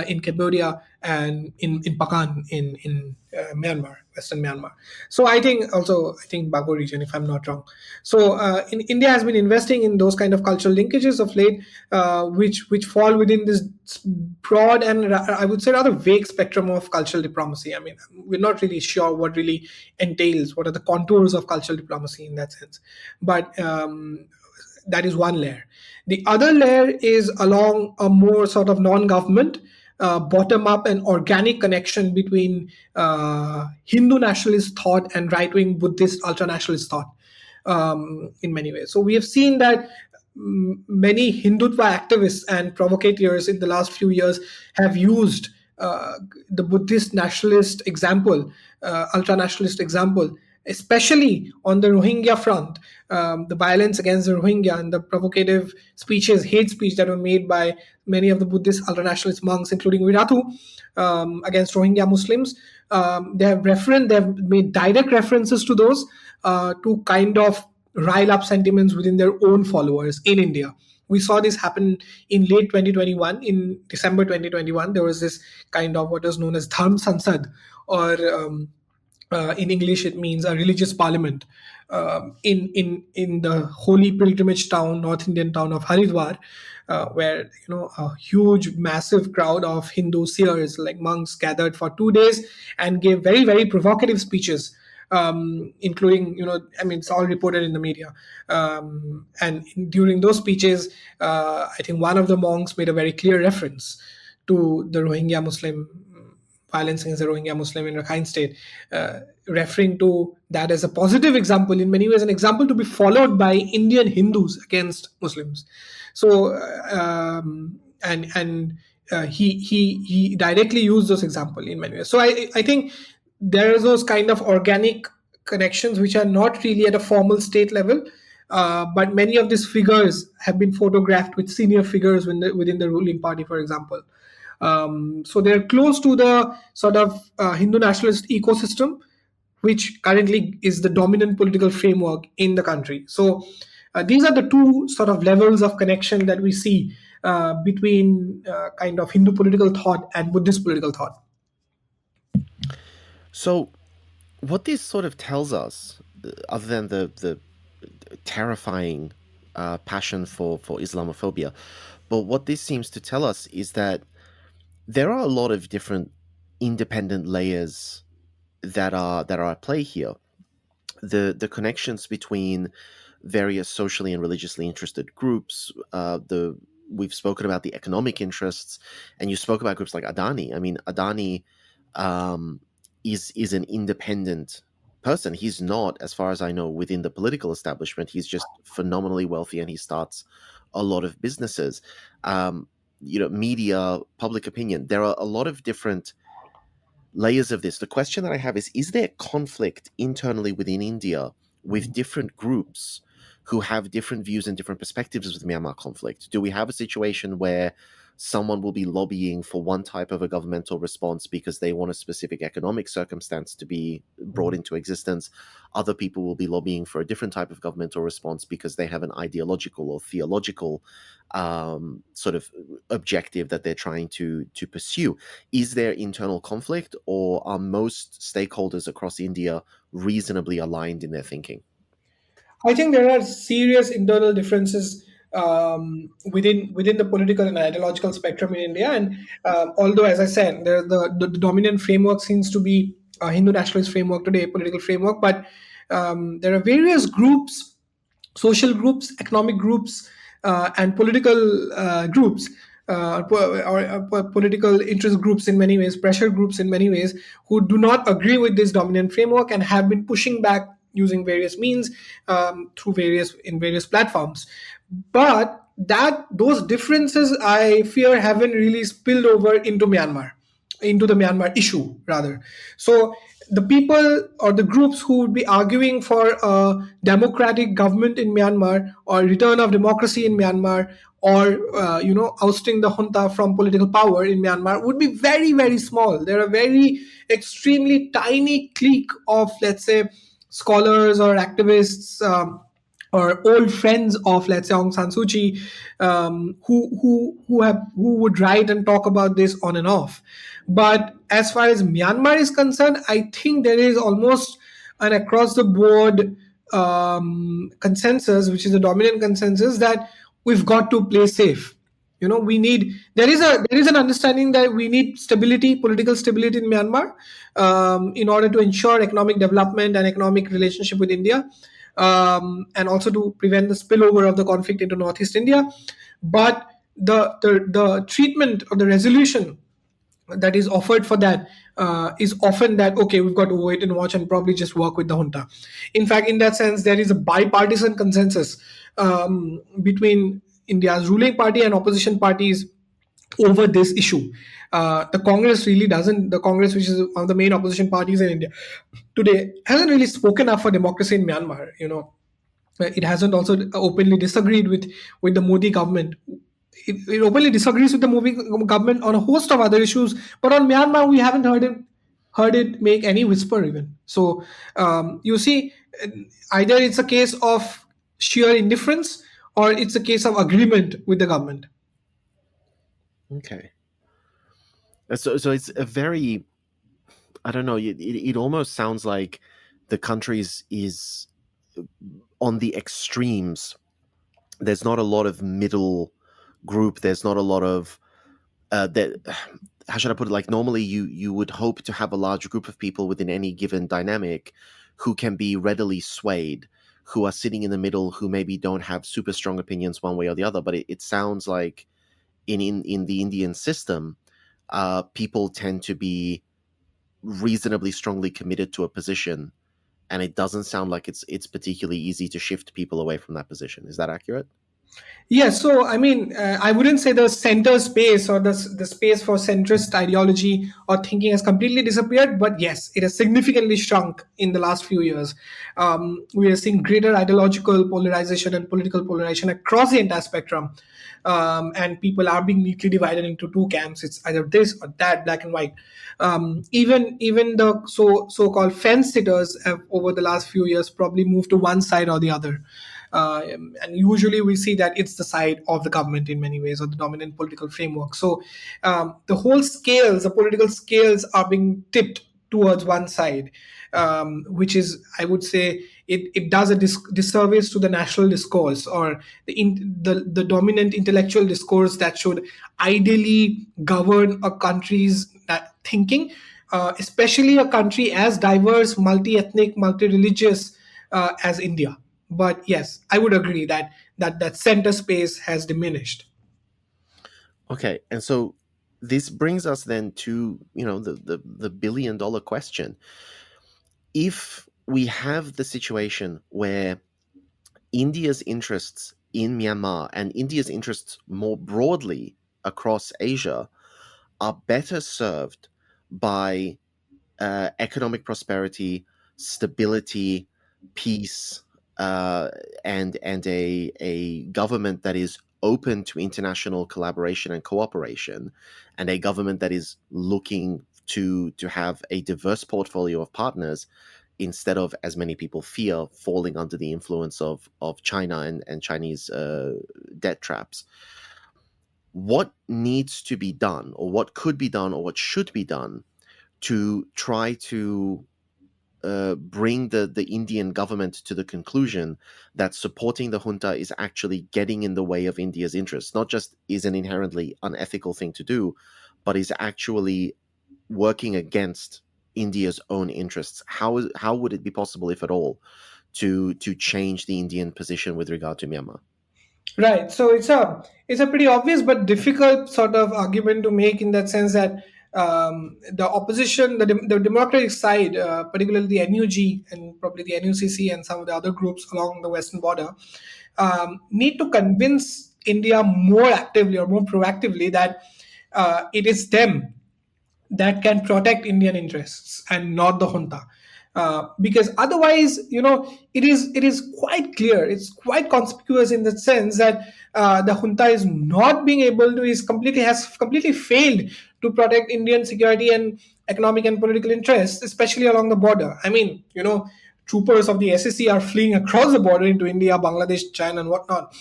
in Cambodia, and in Pakan in Myanmar, Western Myanmar. So I think Bago region, if I'm not wrong. So in India has been investing in those kind of cultural linkages of late, which fall within this broad and I would say rather vague spectrum of cultural diplomacy. I mean, we're not really sure what really entails, what are the contours of cultural diplomacy in that sense, but that is one layer. The other layer is along a more sort of non-government, bottom-up and organic connection between Hindu nationalist thought and right-wing Buddhist ultra-nationalist thought in many ways. So we have seen that many Hindutva activists and provocateurs in the last few years have used the Buddhist nationalist example, ultra-nationalist example, especially on the Rohingya front, the violence against the Rohingya and the provocative speeches, hate speech that were made by many of the Buddhist ultranationalist monks, including Viratu, against Rohingya Muslims. They have made direct references to those to kind of rile up sentiments within their own followers in India. We saw this happen in late 2021. In December 2021, there was this kind of what is known as Dharm Sansad, or in English, it means a religious parliament in the holy pilgrimage town, North Indian town of Haridwar, where a huge, massive crowd of Hindu seers, like monks, gathered for 2 days and gave very, very provocative speeches, including it's all reported in the media. And during those speeches, I think one of the monks made a very clear reference to the Rohingya Muslim violence against the Rohingya Muslim in Rakhine State, referring to that as a positive example, in many ways an example to be followed by Indian Hindus against Muslims. So he directly used those examples in many ways. So I think there are those kind of organic connections which are not really at a formal state level, but many of these figures have been photographed with senior figures within the ruling party, for example. So they're close to the sort of Hindu nationalist ecosystem, which currently is the dominant political framework in the country. So these are the two sort of levels of connection that we see between kind of Hindu political thought and Buddhist political thought. So what this sort of tells us, other than the terrifying passion for Islamophobia, but what this seems to tell us is that there are a lot of different independent layers that are at play here. The connections between various socially and religiously interested groups. We've spoken about the economic interests, and you spoke about groups like Adani. I mean, Adani is an independent person. He's not, as far as I know, within the political establishment. He's just phenomenally wealthy, and he starts a lot of businesses. Media, public opinion. There are a lot of different layers of this. The question that I have is there conflict internally within India with different groups who have different views and different perspectives of the Myanmar conflict? Do we have a situation where someone will be lobbying for one type of a governmental response because they want a specific economic circumstance to be brought into existence? Other people will be lobbying for a different type of governmental response because they have an ideological or theological sort of objective that they're trying to pursue. Is there internal conflict, or are most stakeholders across India reasonably aligned in their thinking? I think there are serious internal differences within the political and ideological spectrum in India. And although, as I said, the dominant framework seems to be a Hindu nationalist framework today, political framework, but there are various groups, social groups, economic groups, and political groups, or political interest groups in many ways, pressure groups in many ways, who do not agree with this dominant framework and have been pushing back using various means in various platforms. But those differences, I fear, haven't really spilled over into the Myanmar issue rather. So the people or the groups who would be arguing for a democratic government in Myanmar, or return of democracy in Myanmar, or ousting the junta from political power in Myanmar, would be very, very small. They're a very extremely tiny clique of, let's say, scholars or activists, or old friends of, let's say, Aung San Suu Kyi, who would write and talk about this on and off. But as far as Myanmar is concerned, I think there is almost an across the board consensus, which is the dominant consensus, that we've got to play safe. We need, there is an understanding that we need stability, political stability in Myanmar, in order to ensure economic development and economic relationship with India, and also to prevent the spillover of the conflict into Northeast India. But the treatment or the resolution that is offered for that is often that, okay, we've got to wait and watch and probably just work with the junta. In fact, in that sense, there is a bipartisan consensus between India's ruling party and opposition parties over this issue. The Congress really doesn't. The Congress, which is one of the main opposition parties in India today, hasn't really spoken up for democracy in Myanmar. It hasn't also openly disagreed with the Modi government. It openly disagrees with the Modi government on a host of other issues, but on Myanmar, we haven't heard it make any whisper even. So you see, either it's a case of sheer indifference, or it's a case of agreement with the government. Okay. So it's a very, I don't know, it almost sounds like the country is on the extremes. There's not a lot of middle group. There's not a lot of, how should I put it? Like, normally you would hope to have a large group of people within any given dynamic who can be readily swayed, who are sitting in the middle, who maybe don't have super strong opinions one way or the other. But it sounds like in the Indian system, people tend to be reasonably strongly committed to a position, and it doesn't sound like it's particularly easy to shift people away from that position. Is that accurate? Yeah, so I mean, I wouldn't say the center space or the space for centrist ideology or thinking has completely disappeared, but yes, it has significantly shrunk in the last few years. We are seeing greater ideological polarization and political polarization across the entire spectrum, and people are being neatly divided into two camps. It's either this or that, black and white. Even the so-called fence sitters have, over the last few years, probably moved to one side or the other. And usually we see that it's the side of the government in many ways, or the dominant political framework. So the political scales are being tipped towards one side, which is, I would say, it does a disservice to the national discourse, or the dominant intellectual discourse that should ideally govern a country's thinking, especially a country as diverse, multi-ethnic, multi-religious as India. But yes, I would agree that center space has diminished. Okay, and so this brings us then to the billion-dollar question. If we have the situation where India's interests in Myanmar and India's interests more broadly across Asia are better served by economic prosperity, stability, peace, and a government that is open to international collaboration and cooperation, and a government that is looking to have a diverse portfolio of partners, instead of, as many people fear, falling under the influence of China and Chinese debt traps. What needs to be done, or what could be done, or what should be done to try to bring the Indian government to the conclusion that supporting the junta is actually getting in the way of India's interests, not just is an inherently unethical thing to do, but is actually working against India's own interests? How would it be possible, if at all, to change the Indian position with regard to Myanmar? Right. So it's a pretty obvious but difficult sort of argument to make, in that sense that the opposition, the democratic side, particularly the NUG and probably the NUCC and some of the other groups along the western border, need to convince India more actively or more proactively that it is them that can protect Indian interests and not the junta. Because otherwise, it is quite clear, it's quite conspicuous in the sense that the junta is not being able to, has completely failed to protect Indian security and economic and political interests, especially along the border. I mean, troopers of the SSC are fleeing across the border into India, Bangladesh, China, and whatnot.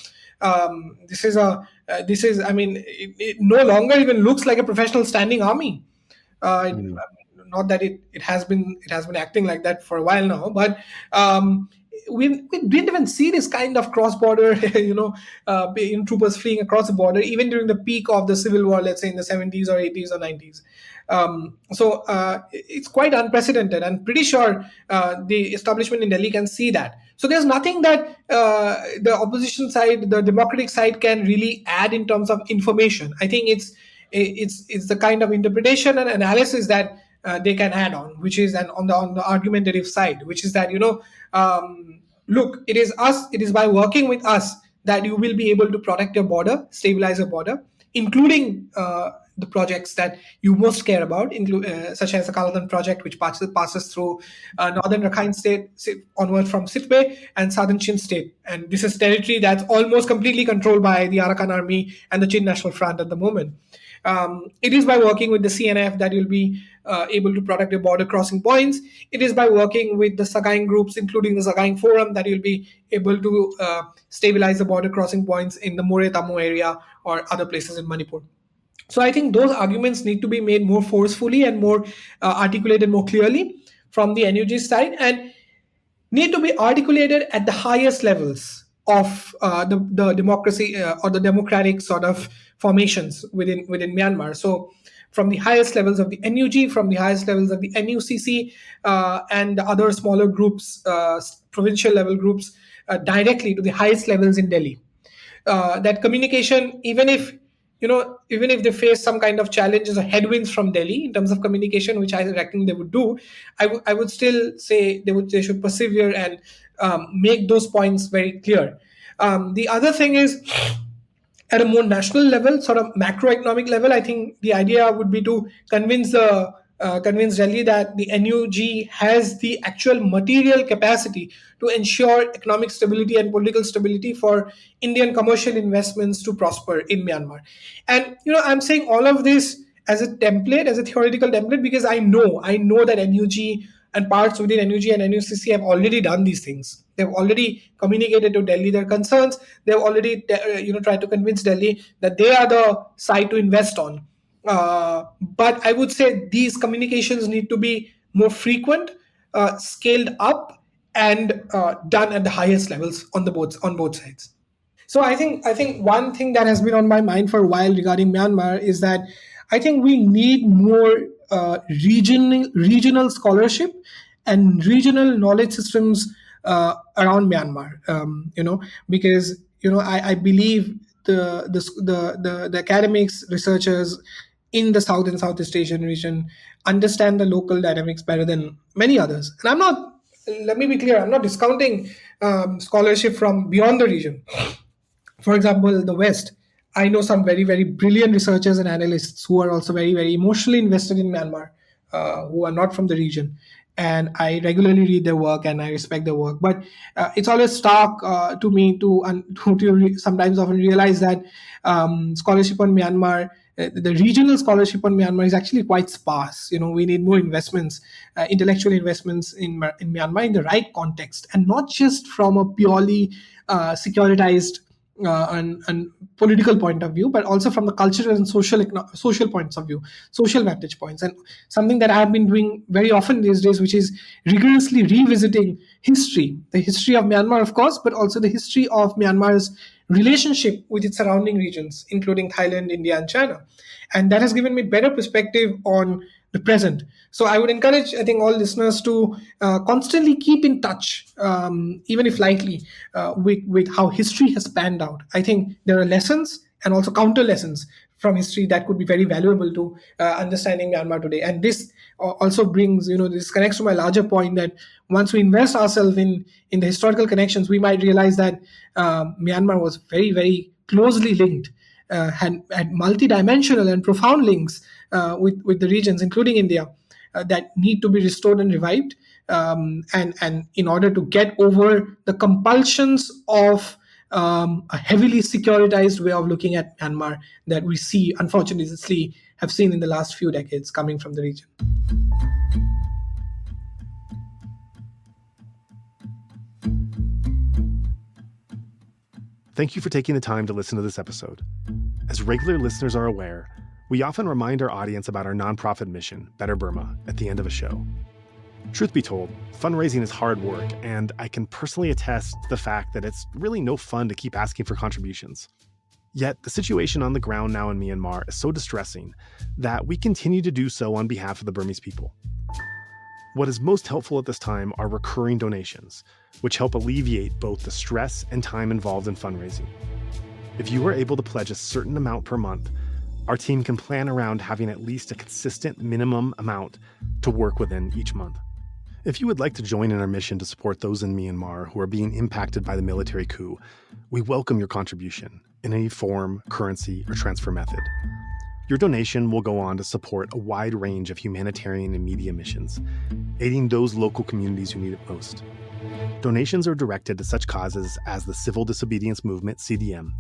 This is, I mean, it no longer even looks like a professional standing army. Not that it has been acting like that for a while now, but we didn't even see this kind of cross-border troopers fleeing across the border even during the peak of the civil war, let's say in the 70s or 80s or 90s. So it's quite unprecedented, and pretty sure the establishment in Delhi can see that. So there's nothing that the opposition side, the democratic side, can really add in terms of information. I think it's the kind of interpretation and analysis that they can add on, which is on the argumentative side, which is that look, it is by working with us that you will be able to protect your border, stabilize your border, including the projects that you most care about, such as the Kaladan project, which passes through northern Rakhine state onward from Sitwe and southern Chin state. And this is territory that's almost completely controlled by the Arakan army and the Chin National Front at the moment. It is by working with the CNF that you'll be able to protect your border crossing points. It is by working with the Sagaing groups, including the Sagaing Forum, that you'll be able to stabilize the border crossing points in the More Tamu area or other places in Manipur. So I think those arguments need to be made more forcefully and more articulated more clearly from the NUG side, and need to be articulated at the highest levels of the democracy or the democratic sort of formations within Myanmar. So from the highest levels of the NUG, from the highest levels of the NUCC, and the other smaller groups, provincial level groups, directly to the highest levels in Delhi. That communication, even if they face some kind of challenges or headwinds from Delhi in terms of communication, which I reckon they would do, I would still say they should persevere and make those points very clear. The other thing is, at a more national level, sort of macroeconomic level, I think the idea would be to convince Delhi that the NUG has the actual material capacity to ensure economic stability and political stability for Indian commercial investments to prosper in Myanmar. And I'm saying all of this as a template, as a theoretical template, because I know that NUG and parts within NUG and NUCC have already done these things. They've already communicated to Delhi their concerns. They've already tried to convince Delhi that they are the side to invest on. But I would say these communications need to be more frequent, scaled up, and done at the highest levels on both sides. So I think one thing that has been on my mind for a while regarding Myanmar is that I think we need more regional scholarship and regional knowledge systems around Myanmar. Because I believe the academics, researchers in the South and Southeast Asian region understand the local dynamics better than many others. And let me be clear, I'm not discounting scholarship from beyond the region. For example, the West, I know some very, very brilliant researchers and analysts who are also very, very emotionally invested in Myanmar, who are not from the region. And I regularly read their work and I respect their work. But it's always stark to me to sometimes often realize that scholarship on Myanmar, the regional scholarship on Myanmar is actually quite sparse. We need more investments, intellectual investments in Myanmar in the right context, and not just from a purely securitized and political point of view, but also from the cultural and social points of view, social vantage points. And something that I've been doing very often these days, which is rigorously revisiting the history of Myanmar, of course, but also the history of Myanmar's relationship with its surrounding regions, including Thailand, India, and China. And that has given me better perspective on the present. So I would encourage, I think, all listeners to constantly keep in touch, even if lightly, with how history has panned out. I think there are lessons and also counter lessons from history that could be very valuable to understanding Myanmar today. And this also brings, this connects to my larger point that once we invest ourselves in the historical connections, we might realize that Myanmar was very, very closely linked, had multidimensional and profound links with the regions, including India, that need to be restored and revived. And in order to get over the compulsions of a heavily securitized way of looking at Myanmar that we see, unfortunately, have seen in the last few decades coming from the region. Thank you for taking the time to listen to this episode. As regular listeners are aware, we often remind our audience about our nonprofit mission, Better Burma, at the end of a show. Truth be told, fundraising is hard work, and I can personally attest to the fact that it's really no fun to keep asking for contributions. Yet, the situation on the ground now in Myanmar is so distressing that we continue to do so on behalf of the Burmese people. What is most helpful at this time are recurring donations, which help alleviate both the stress and time involved in fundraising. If you are able to pledge a certain amount per month, our team can plan around having at least a consistent minimum amount to work within each month. If you would like to join in our mission to support those in Myanmar who are being impacted by the military coup, we welcome your contribution in any form, currency, or transfer method. Your donation will go on to support a wide range of humanitarian and media missions, aiding those local communities who need it most. Donations are directed to such causes as the Civil Disobedience Movement, CDM,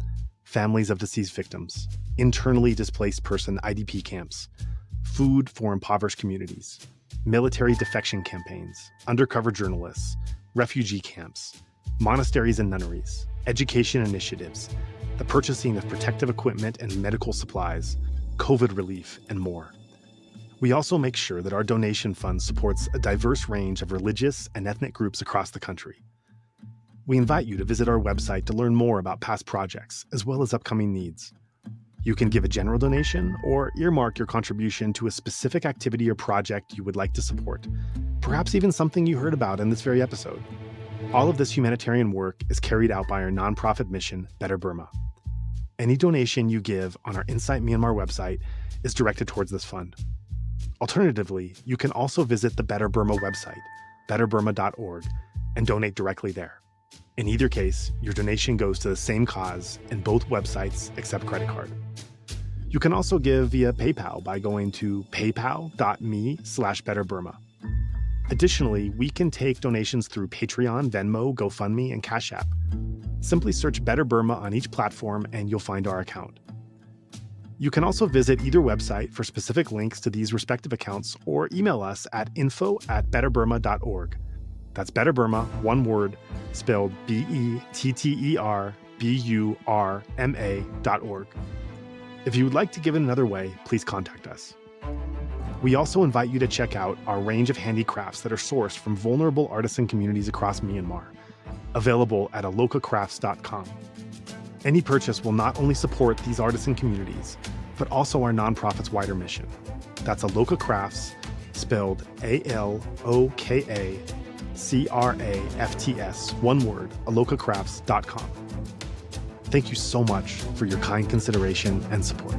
families of deceased victims, internally displaced person IDP camps, food for impoverished communities, military defection campaigns, undercover journalists, refugee camps, monasteries and nunneries, education initiatives, the purchasing of protective equipment and medical supplies, COVID relief, and more. We also make sure that our donation fund supports a diverse range of religious and ethnic groups across the country. We invite you to visit our website to learn more about past projects, as well as upcoming needs. You can give a general donation or earmark your contribution to a specific activity or project you would like to support, perhaps even something you heard about in this very episode. All of this humanitarian work is carried out by our nonprofit mission, Better Burma. Any donation you give on our Insight Myanmar website is directed towards this fund. Alternatively, you can also visit the Better Burma website, betterburma.org, and donate directly there. In either case, your donation goes to the same cause, and both websites accept credit card. You can also give via PayPal by going to paypal.me/betterburma. Additionally, we can take donations through Patreon, Venmo, GoFundMe, and Cash App. Simply search Better Burma on each platform and you'll find our account. You can also visit either website for specific links to these respective accounts or email us at info@betterburma.org. That's Better Burma, one word, spelled BETTERBURMA.org. If you would like to give in another way, please contact us. We also invite you to check out our range of handicrafts that are sourced from vulnerable artisan communities across Myanmar, available at alokacrafts.com. Any purchase will not only support these artisan communities, but also our nonprofit's wider mission. That's Aloka Crafts, spelled ALOKACRAFTS, one word, alokacrafts.com. Thank you so much for your kind consideration and support.